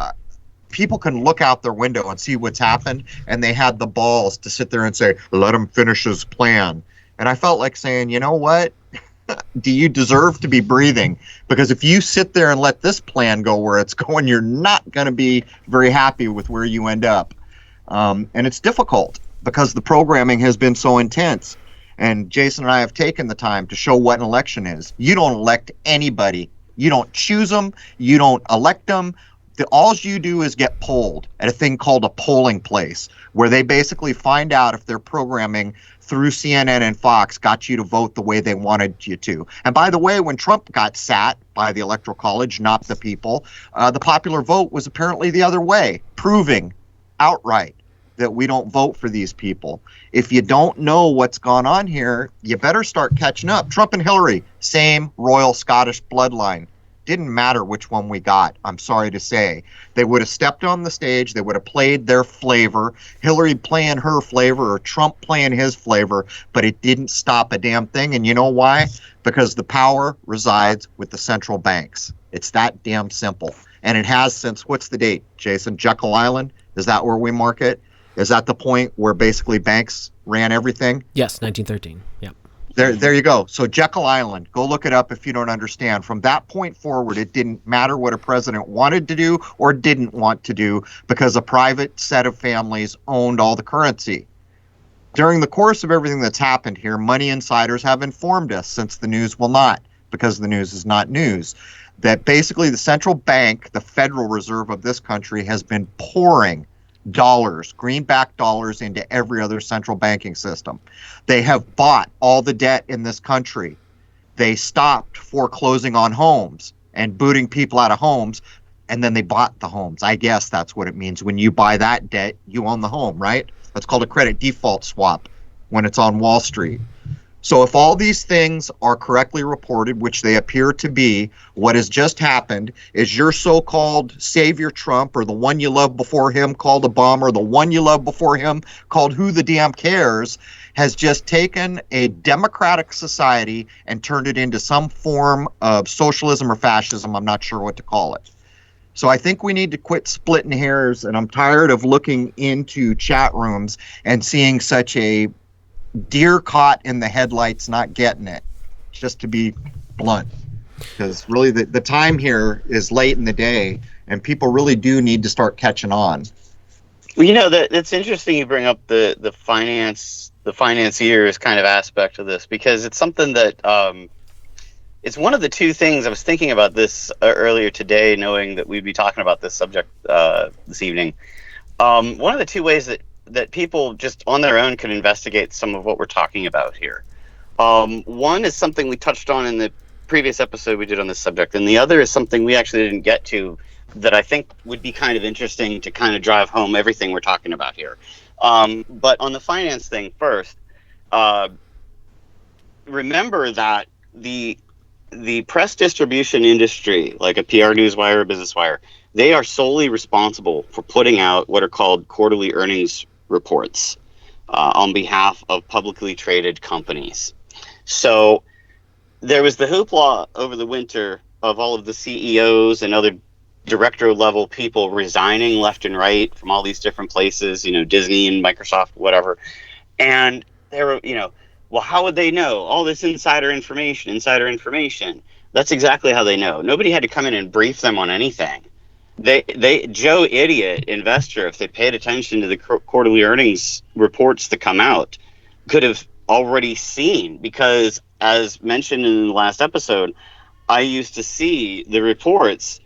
people can look out their window and see what's happened. And they had the balls to sit there and say, let him finish his plan. And I felt like saying, you know what? Do you deserve to be breathing? Because if you sit there and let this plan go where it's going, you're not going to be very happy with where you end up. And it's difficult because the programming has been so intense. And Jason and I have taken the time to show what an election is. You don't elect anybody. You don't choose them. You don't elect them. All you do is get polled at a thing called a polling place, where they basically find out if their programming through CNN and Fox got you to vote the way they wanted you to. And by the way, when Trump got sat by the Electoral College, not the people, the popular vote was apparently the other way, proving outright that we don't vote for these people. If you don't know what's gone on here, you better start catching up. Trump and Hillary, same royal Scottish bloodline. Didn't matter which one we got, I'm sorry to say. They would have stepped on the stage, they would have played their flavor, Hillary playing her flavor or Trump playing his flavor, but it didn't stop a damn thing. And you know why? Because the power resides with the central banks. It's that damn simple. And it has since, what's the date, Jason? Jekyll Island? Is that where we mark it? Is that the point where basically banks ran everything? Yes, 1913, yeah. There you go. So Jekyll Island, go look it up if you don't understand. From that point forward, it didn't matter what a president wanted to do or didn't want to do because a private set of families owned all the currency. During the course of everything that's happened here, money insiders have informed us, since the news will not, because the news is not news, that basically the central bank, the Federal Reserve of this country, has been pouring dollars, greenback dollars, into every other central banking system. They have bought all the debt in this country. They stopped foreclosing on homes and booting people out of homes, and then they bought the homes. I guess that's what it means. When you buy that debt, you own the home, right? That's called a credit default swap when it's on Wall Street. So if all these things are correctly reported, which they appear to be, what has just happened is your so-called savior Trump, or the one you love before him called a bum, or the one you love before him called who the damn cares, has just taken a democratic society and turned it into some form of socialism or fascism. I'm not sure what to call it. So I think we need to quit splitting hairs, and I'm tired of looking into chat rooms and seeing such a deer caught in the headlights not getting it, just to be blunt. Because really the time here is late in the day, and people really do need to start catching on. Well, it's interesting you bring up the financiers kind of aspect of this, because it's something that it's one of the two things I was thinking about this earlier today, knowing that we'd be talking about this subject this evening. One of the two ways that people just on their own can investigate some of what we're talking about here. One is something we touched on in the previous episode we did on this subject, and the other is something we actually didn't get to that I think would be kind of interesting to kind of drive home everything we're talking about here. But on the finance thing first, remember that the press distribution industry, like a PR Newswire or Business Wire, they are solely responsible for putting out what are called quarterly earnings reports on behalf of publicly traded companies. So there was the hoopla over the winter of all of the CEOs and other director level people resigning left and right from all these different places, Disney and Microsoft, whatever. And they were, well, how would they know all this insider information? That's exactly how they know. Nobody had to come in and brief them on anything. They Joe Idiot, investor, if they paid attention to the quarterly earnings reports that come out, could have already seen, because as mentioned in the last episode, I used to see the reports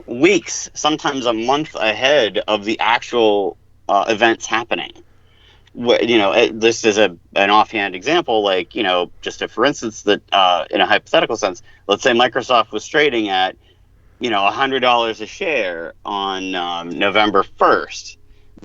weeks, sometimes a month ahead of the actual events happening. This is an offhand example, like, just for instance, that in a hypothetical sense, let's say Microsoft was trading at $100 a share on November 1st,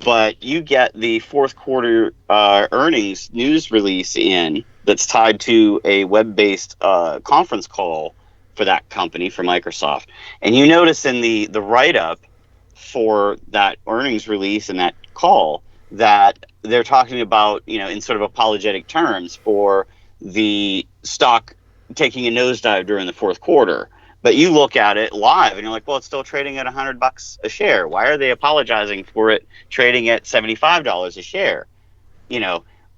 but you get the fourth quarter earnings news release in that's tied to a web-based conference call for that company, for Microsoft. And you notice in the write-up for that earnings release and that call that they're talking about, in sort of apologetic terms for the stock taking a nosedive during the fourth quarter. But you look at it live and you're like, well, it's still trading at $100 a share. Why are they apologizing for it trading at $75 a share?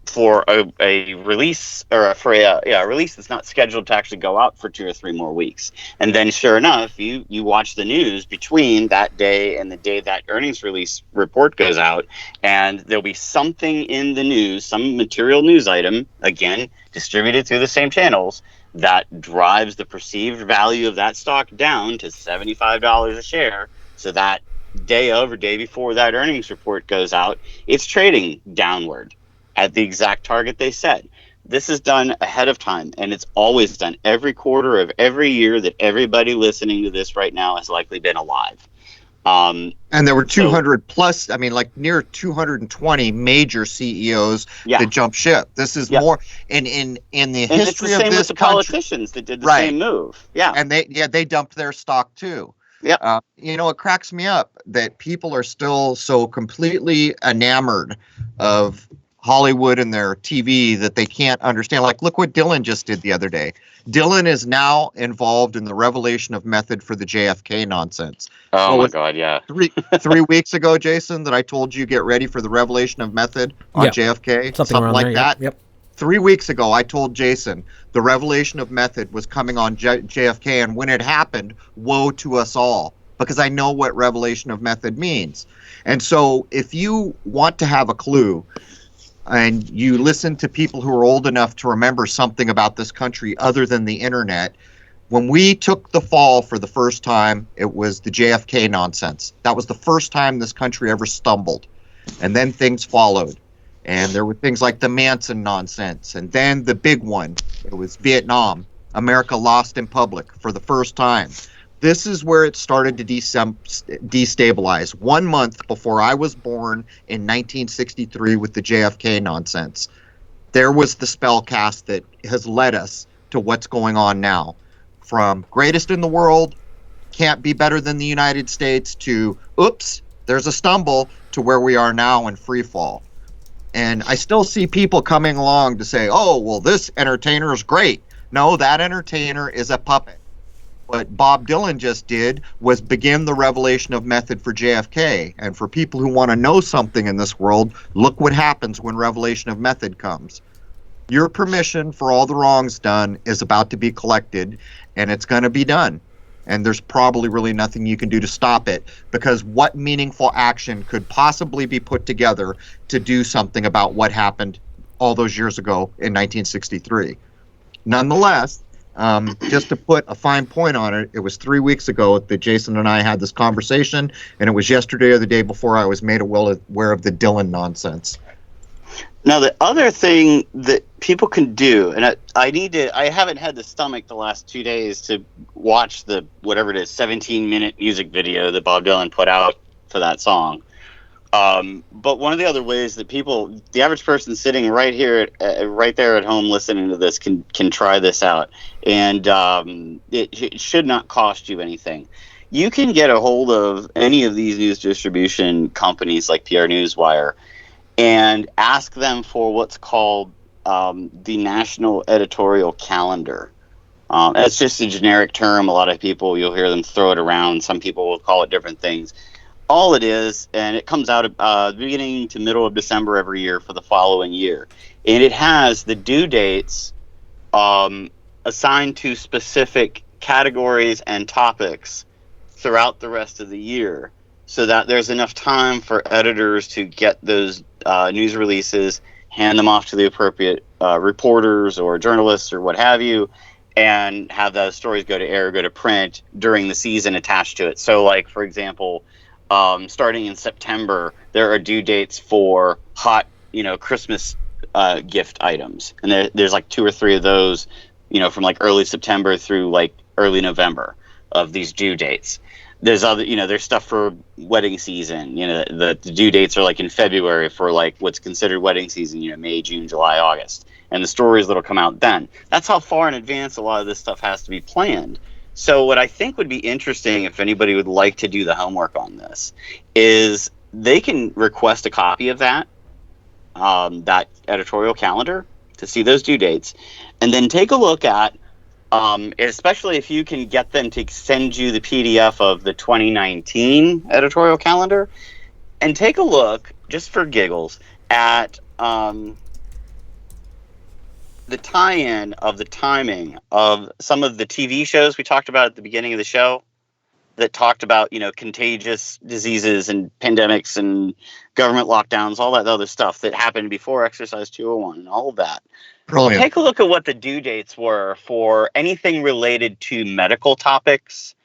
For a release, or for a release that's not scheduled to actually go out for 2 or 3 more weeks. And then sure enough, you watch the news between that day and the day that earnings release report goes out, and there'll be something in the news, some material news item, again, distributed through the same channels, that drives the perceived value of that stock down to $75 a share. So that day of or day before that earnings report goes out, it's trading downward at the exact target they set. This is done ahead of time, and it's always done every quarter of every year that everybody listening to this right now has likely been alive. And there were 200 plus, near 220 major CEOs that jumped ship. This is more in the and history it's the same of this with the country. politicians that did the same move. Yeah. And they dumped their stock too. Yeah. It cracks me up that people are still so completely enamored of Hollywood and their TV that they can't understand. Like, look what Dylan just did the other day. Dylan is now involved in the revelation of method for the JFK nonsense. Oh my God, yeah. 3 weeks ago, Jason, that I told you get ready for the revelation of method on JFK, something like that. Yep. 3 weeks ago, I told Jason the revelation of method was coming on JFK, and when it happened, woe to us all, because I know what revelation of method means. And so if you want to have a clue, and you listen to people who are old enough to remember something about this country other than the internet, when we took the fall for the first time, it was the JFK nonsense. That was the first time this country ever stumbled. And then things followed. And there were things like the Manson nonsense. And then the big one, it was Vietnam. America lost in public for the first time. This is where it started to destabilize. 1 month before I was born in 1963 with the JFK nonsense. there was the spell cast that has led us to what's going on now. From greatest in the world, can't be better than the United States, to oops, there's a stumble, to where we are now in free fall. And I still see people coming along to say, oh, well, this entertainer is great. No, that entertainer is a puppet. What Bob Dylan just did was begin the revelation of method for JFK. And for people who want to know something in this world, look what happens when revelation of method comes. Your permission for all the wrongs done is about to be collected, and it's going to be done. And there's probably really nothing you can do to stop it, because what meaningful action could possibly be put together to do something about what happened all those years ago in 1963? Nonetheless, just to put a fine point on it, it was 3 weeks ago that Jason and I had this conversation, and it was yesterday or the day before I was made aware of the Dylan nonsense. Now, the other thing that people can do, and I haven't had the stomach the last 2 days to watch the, whatever it is, 17-minute music video that Bob Dylan put out for that song. But one of the other ways that people, the average person sitting right here, right there at home listening to this can try this out. And it should not cost you anything. You can get a hold of any of these news distribution companies like PR Newswire and ask them for what's called the National Editorial Calendar. It's just a generic term. A lot of people, you'll hear them throw it around. Some people will call it different things. All it is, and it comes out beginning to middle of December every year for the following year. And it has the due dates assigned to specific categories and topics throughout the rest of the year, so that there's enough time for editors to get those news releases, hand them off to the appropriate reporters or journalists or what have you, and have those stories go to air, go to print during the season attached to it. So, like, for example, starting in September, there are due dates for hot, Christmas gift items. And there's like 2 or 3 of those, from like early September through like early November of these due dates. There's other, there's stuff for wedding season. The due dates are like in February for like what's considered wedding season, May, June, July, August. And the stories that'll come out then. That's how far in advance a lot of this stuff has to be planned. So what I think would be interesting, if anybody would like to do the homework on this, is they can request a copy of that editorial calendar to see those due dates, and then take a look at, especially if you can get them to send you the PDF of the 2019 editorial calendar, and take a look, just for giggles, at the tie-in of the timing of some of the TV shows we talked about at the beginning of the show that talked about, contagious diseases and pandemics and government lockdowns, all that other stuff that happened before Exercise 201 and all of that. Brilliant. Take a look at what the due dates were for anything related to medical topics,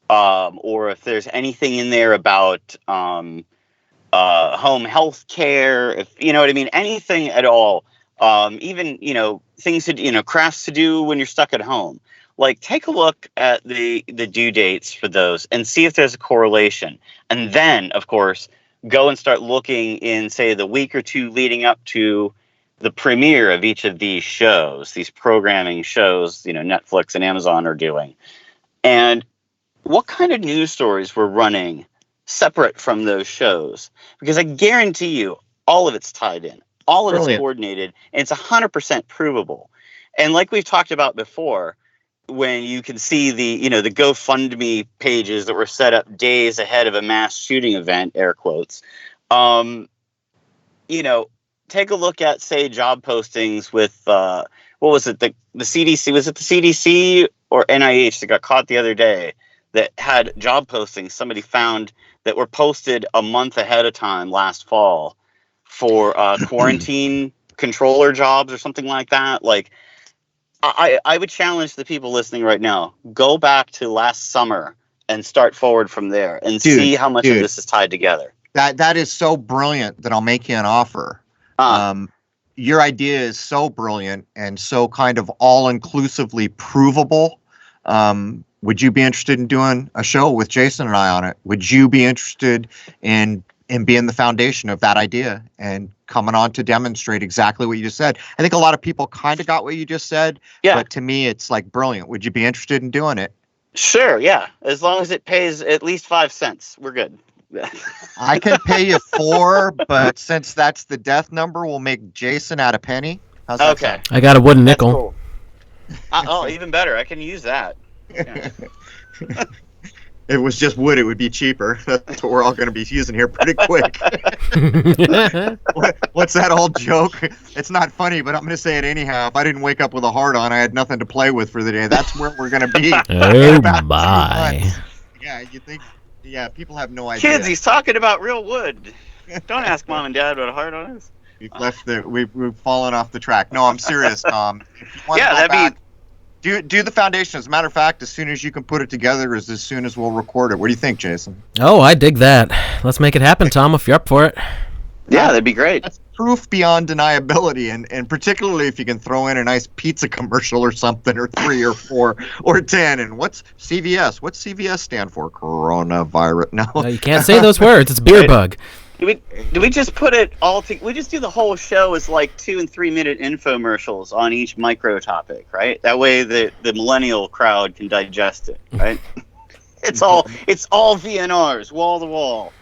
or if there's anything in there about home health care, if you know what I mean, anything at all. Even, things to, crafts to do when you're stuck at home. Like, take a look at the due dates for those and see if there's a correlation. And then, of course, go and start looking in, say, the week or two leading up to the premiere of each of these shows, these programming shows, Netflix and Amazon are doing. And what kind of news stories were running separate from those shows? Because I guarantee you, all of it's tied in. All of it's coordinated, and it's 100% provable. And like we've talked about before, when you can see the GoFundMe pages that were set up days ahead of a mass shooting event, air quotes, take a look at, say, job postings with, what was it, the CDC? Was it the CDC or NIH that got caught the other day that had job postings somebody found that were posted a month ahead of time last fall for quarantine controller jobs or something like that? Like, I would challenge the people listening right now, go back to last summer and start forward from there and see how much of this is tied together. That is so brilliant that I'll make you an offer. Your idea is so brilliant and so kind of all-inclusively provable. Would you be interested in doing a show with Jason and I on it? Would you be interested in and being the foundation of that idea and coming on to demonstrate exactly what you just said. I think a lot of people kind of got what you just said, but to me, it's like brilliant. Would you be interested in doing it? Sure, yeah. As long as it pays at least 5 cents, we're good. I can pay you 4, but since that's the death number, we'll make Jason out a penny. How's that sound? I got a wooden That's nickel. cool. Oh, even better. I can use that. Yeah. If it was just wood, it would be cheaper. That's what we're all going to be using here pretty quick. What's that old joke? It's not funny, but I'm going to say it anyhow. If I didn't wake up with a heart on, I had nothing to play with for the day. That's where we're going to be. Oh, my. Yeah, you think... Yeah, people have no idea. Kids, he's talking about real wood. Don't ask mom and dad what a heart on is. We've fallen off the track. No, I'm serious, Tom. Yeah, that'd be... Do the foundation. As a matter of fact, as soon as you can put it together is as soon as we'll record it. What do you think, Jason? Oh, I dig that. Let's make it happen, Tom, if you're up for it. Yeah, that'd be great. That's proof beyond deniability, and particularly if you can throw in a nice pizza commercial or something, or 3 or 4 or 10. And what's CVS? What's CVS stand for? Coronavirus. No, you can't say those words. It's beer bug. Do we just put it all we just do the whole show as like 2 and 3 minute infomercials on each micro topic, right? That way the millennial crowd can digest it, right? It's all VNRs, wall to wall.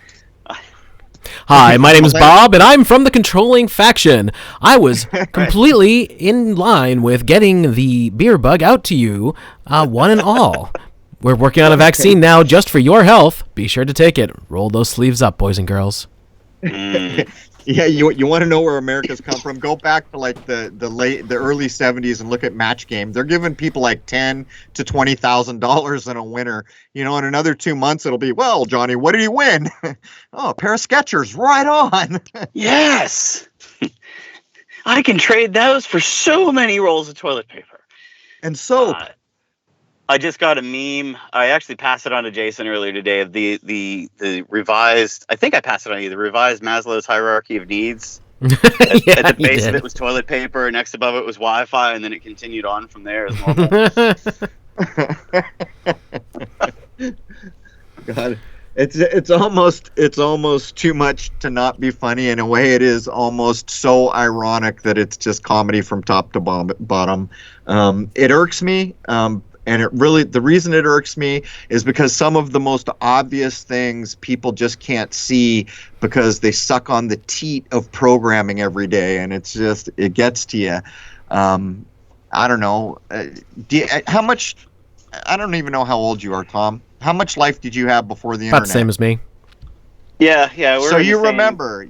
Hi, my name is Bob, and I'm from the controlling faction. I was completely in line with getting the beer bug out to you, one and all. We're working on a vaccine now just for your health. Be sure to take it. Roll those sleeves up, boys and girls. Yeah, you want to know where America's come from? Go back to like the early '70s and look at Match Game. They're giving people like $10,000 to $20,000 in a winner. You know, in another 2 months it'll be, well, Johnny, what did he win? Oh, a pair of Skechers, right on. Yes, I can trade those for so many rolls of toilet paper and soap. I just got a meme. I actually passed it on to Jason earlier today of the revised. I think I passed it on to you. The revised Maslow's hierarchy of needs. At the base of it was toilet paper. Next above it was Wi-Fi, and then it continued on from there as normal. God, it's almost too much to not be funny. In a way, it is almost so ironic that it's just comedy from top to bottom. It irks me. And the reason it irks me is because some of the most obvious things people just can't see because they suck on the teat of programming every day, and it gets to you. I don't know. How much? I don't even know how old you are, Tom. How much life did you have before the internet? About the same as me. Yeah. So you remember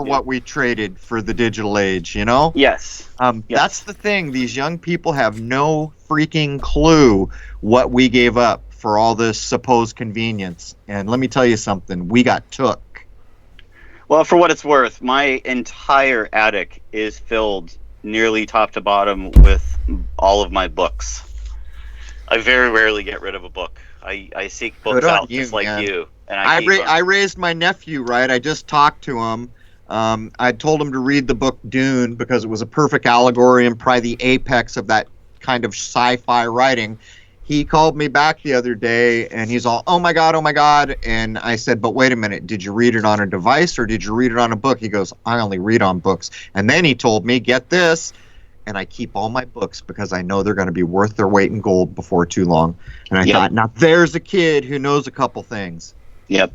what we traded for the digital age, you know? Yes. Yes. That's the thing. These young people have no freaking clue what we gave up for all this supposed convenience. And let me tell you something. We got took. Well, for what it's worth, my entire attic is filled nearly top to bottom with all of my books. I very rarely get rid of a book. I seek books out just like you. And I raised my nephew, right? I just talked to him. I told him to read the book Dune because it was a perfect allegory and probably the apex of that kind of sci-fi writing. He called me back the other day and he's all, oh my God. And I said, but wait a minute, did you read it on a device or did you read it on a book? He goes, I only read on books. And then he told me, get this, and I keep all my books because I know they're going to be worth their weight in gold before too long. And I thought, now there's a kid who knows a couple things. Yep.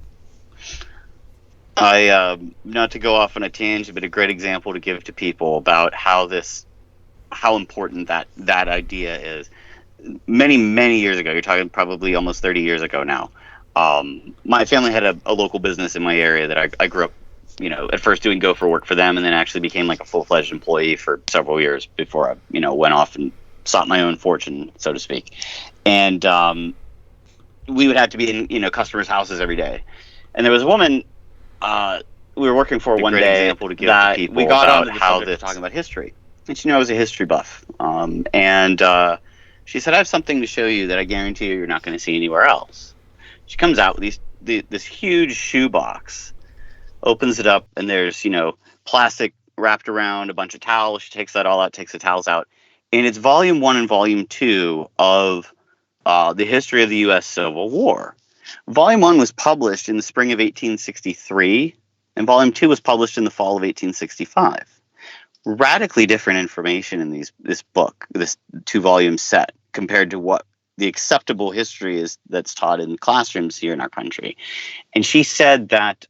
I not to go off on a tangent, but a great example to give to people about how important that idea is. Many years ago, you're talking probably almost 30 years ago now. My family had a local business in my area that I grew up, at first doing gopher work for them, and then actually became like a full-fledged employee for several years before I, went off and sought my own fortune, so to speak. And we would have to be in, customers' houses every day. And there was a woman we were working for one day example to give that to people we got about how this talking about history. And she knew I was a history buff. And she said, I have something to show you that I guarantee you're not going to see anywhere else. She comes out with this huge shoebox, opens it up, and there's, plastic wrapped around a bunch of towels. She takes that all out, takes the towels out. And it's volume 1 and volume 2 of the history of the U.S. Civil War. Volume 1 was published in the spring of 1863 and volume 2 was published in the fall of 1865. Radically different information in this book, this 2-volume set, compared to what the acceptable history is that's taught in classrooms here in our country. And she said that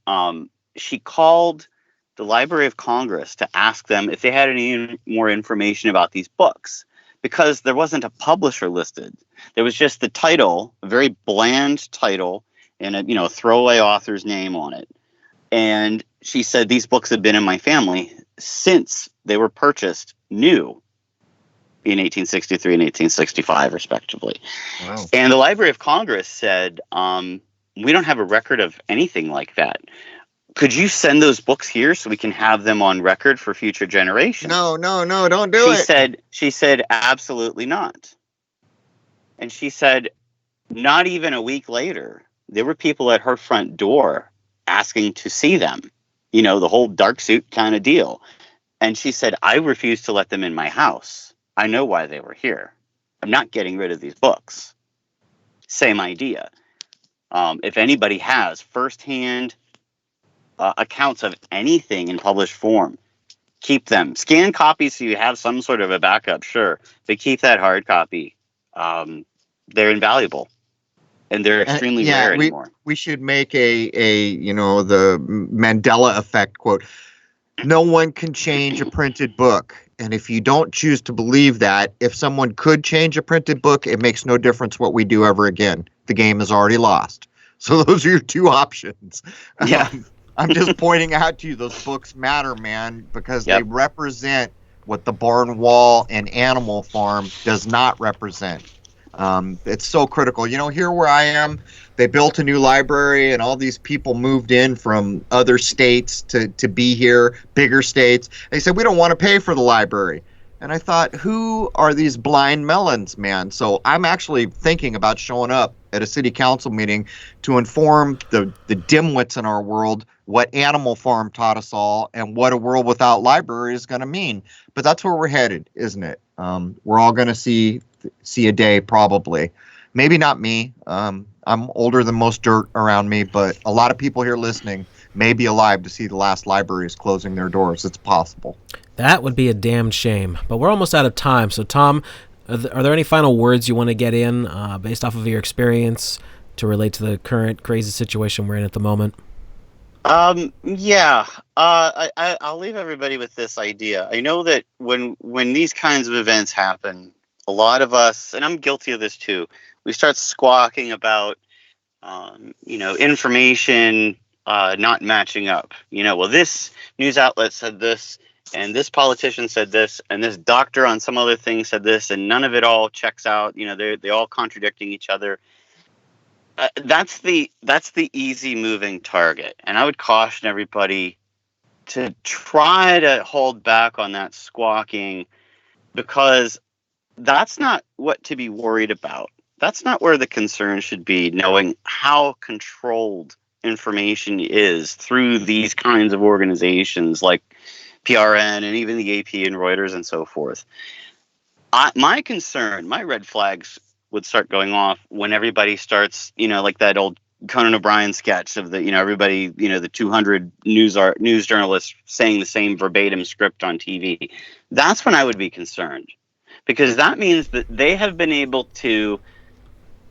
she called the Library of Congress to ask them if they had any more information about these books, because there wasn't a publisher listed. There was just the title, a very bland title, and a throwaway author's name on it. And she said these books have been in my family since they were purchased new in 1863 and 1865, respectively. Wow. And the Library of Congress said, we don't have a record of anything like that. Could you send those books here so we can have them on record for future generations? No, don't do it. She said, absolutely not. And she said, not even a week later, there were people at her front door asking to see them, the whole dark suit kind of deal. And she said, I refuse to let them in my house. I know why they were here. I'm not getting rid of these books. Same idea. If anybody has firsthand accounts of anything in published form, keep them. Scan copies so you have some sort of a backup, sure, but keep that hard copy. They're invaluable, and they're extremely rare anymore. We should make the Mandela effect quote. No one can change a printed book. And if you don't choose to believe that, if someone could change a printed book, it makes no difference what we do ever again. The game is already lost. So those are your two options. Yeah. I'm just pointing out to you, those books matter, man, because they represent what the barn wall and Animal Farm does not represent. It's so critical. Here where I am, they built a new library and all these people moved in from other states to be here, bigger states. They said, we don't want to pay for the library. And I thought, who are these blind melons, man? So I'm actually thinking about showing up at a city council meeting to inform the dimwits in our world what Animal Farm taught us all and what a world without library is going to mean. But that's where we're headed, isn't it? We're all going to see a day, probably. Maybe not me. I'm older than most dirt around me, but a lot of people here listening may be alive to see the last libraries closing their doors. It's possible. That would be a damned shame. But we're almost out of time. So, Tom, are there any final words you want to get in based off of your experience to relate to the current crazy situation we're in at the moment? I'll leave everybody with this idea. I know that when these kinds of events happen, a lot of us, and I'm guilty of this too, we start squawking about, information not matching up. Well, this news outlet said this, and this politician said this, and this doctor on some other thing said this, and none of it all checks out. They're all contradicting each other. That's the easy moving target, and I would caution everybody to try to hold back on that squawking, because that's not what to be worried about. That's not where the concern should be, knowing how controlled information is through these kinds of organizations like PRN and even the AP and Reuters and so forth. My concern, my red flags would start going off when everybody starts, like that old Conan O'Brien sketch of everybody, the 200 news journalists saying the same verbatim script on TV. That's when I would be concerned, because that means that they have been able to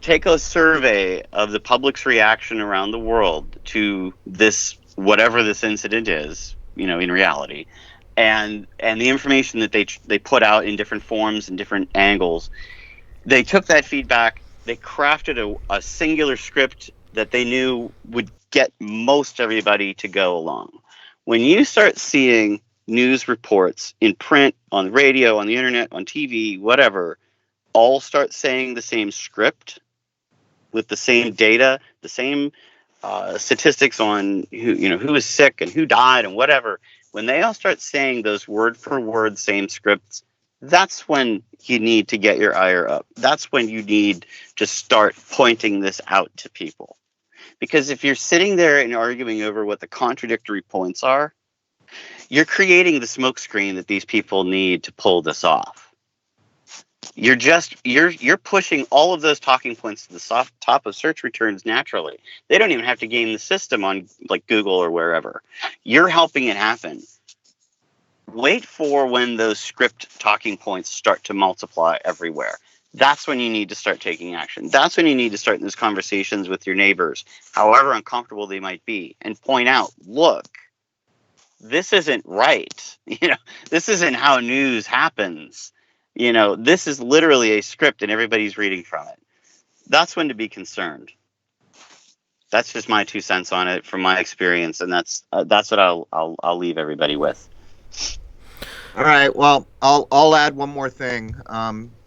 take a survey of the public's reaction around the world to this, whatever this incident is, in reality, and the information that they put out in different forms and different angles. They took that feedback, they crafted a singular script that they knew would get most everybody to go along. When you start seeing news reports in print, on the radio, on the internet, on TV, whatever, all start saying the same script with the same data, the same statistics on who is sick and who died and whatever, when they all start saying those word for word same scripts, that's when you need to get your ire up. That's when you need to start pointing this out to people. Because if you're sitting there and arguing over what the contradictory points are, you're creating the smokescreen that these people need to pull this off. you're pushing all of those talking points to the top of search returns naturally. They don't even have to game the system on like Google or wherever. You're helping it happen. Wait for when those script talking points start to multiply everywhere. That's when you need to start taking action. That's when you need to start those conversations with your neighbors, however uncomfortable they might be, and point out, look, this isn't right. This isn't how news happens. This is literally a script and everybody's reading from it. That's when to be concerned. That's just my 2 cents on it from my experience, and that's what I'll leave everybody with. All right. Well, I'll add one more thing.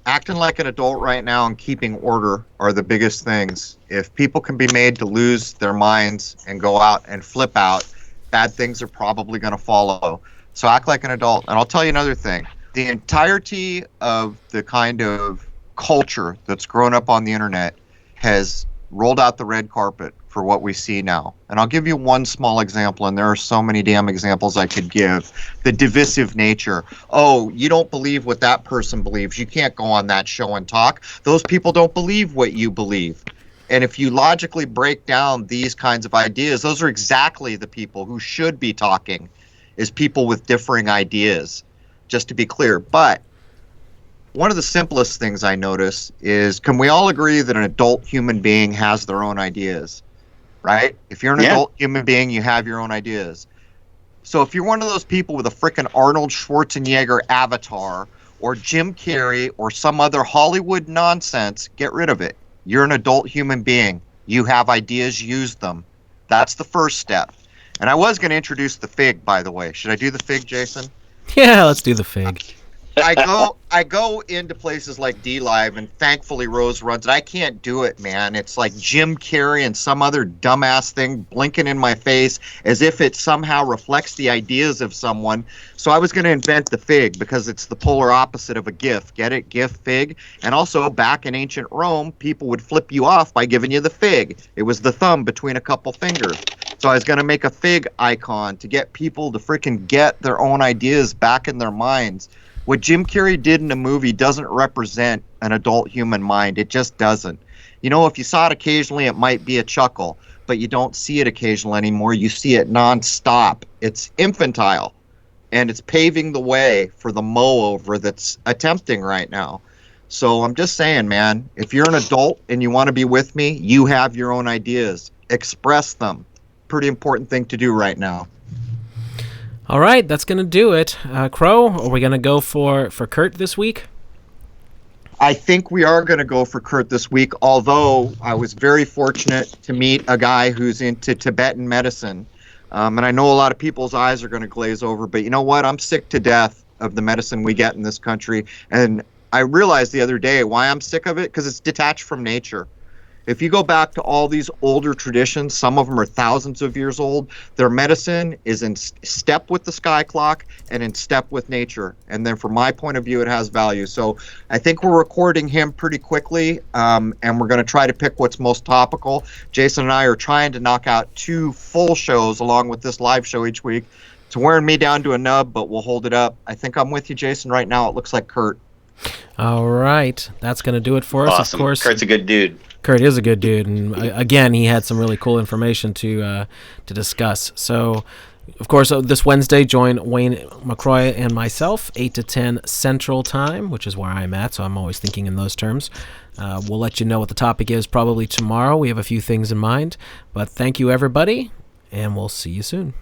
Acting like an adult right now and keeping order are the biggest things. If people can be made to lose their minds and go out and flip out, bad things are probably going to follow. So act like an adult. And I'll tell you another thing. The entirety of the kind of culture that's grown up on the internet has rolled out the red carpet for what we see now. And I'll give you one small example, and there are so many damn examples I could give. The divisive nature. Oh, you don't believe what that person believes. You can't go on that show and talk. Those people don't believe what you believe. And if you logically break down these kinds of ideas, those are exactly the people who should be talking, is people with differing ideas, just to be clear. But one of the simplest things I notice is, can we all agree that an adult human being has their own ideas? Right? If you're an adult human being, you have your own ideas. So if you're one of those people with a frickin' Arnold Schwarzenegger avatar or Jim Carrey or some other Hollywood nonsense, get rid of it. You're an adult human being. You have ideas, use them. That's the first step. And I was going to introduce the fig, by the way. Should I do the fig, Jason? Yeah, let's do the fig. I go into places like DLive, and thankfully Rose runs it. I can't do it, man. It's like Jim Carrey and some other dumbass thing blinking in my face as if it somehow reflects the ideas of someone. So I was going to invent the fig because it's the polar opposite of a GIF. Get it? GIF, fig. And also, back in ancient Rome, people would flip you off by giving you the fig. It was the thumb between a couple fingers. So I was going to make a fig icon to get people to freaking get their own ideas back in their minds. What Jim Carrey did in a movie doesn't represent an adult human mind. It just doesn't. If you saw it occasionally, it might be a chuckle, but you don't see it occasionally anymore. You see it nonstop. It's infantile, and it's paving the way for the mow-over that's attempting right now. So I'm just saying, man, if you're an adult and you want to be with me, you have your own ideas. Express them. Pretty important thing to do right now. All right, that's going to do it. Crow, are we going to go for Kurt this week? I think we are going to go for Kurt this week, although I was very fortunate to meet a guy who's into Tibetan medicine. And I know a lot of people's eyes are going to glaze over, but you know what? I'm sick to death of the medicine we get in this country. And I realized the other day why I'm sick of it, because it's detached from nature. If you go back to all these older traditions, some of them are thousands of years old, their medicine is in step with the sky clock and in step with nature. And then from my point of view, it has value. So I think we're recording him pretty quickly, and we're going to try to pick what's most topical. Jason and I are trying to knock out 2 full shows along with this live show each week. It's wearing me down to a nub, but we'll hold it up. I think I'm with you, Jason. Right now, it looks like Kurt. All right. That's going to do it for us. Awesome. Of course, Kurt's a good dude. Kurt is a good dude, and again, he had some really cool information to discuss. So, of course, this Wednesday, join Wayne McCroy and myself, 8 to 10 Central Time, which is where I'm at, so I'm always thinking in those terms. We'll let you know what the topic is probably tomorrow. We have a few things in mind, but thank you, everybody, and we'll see you soon.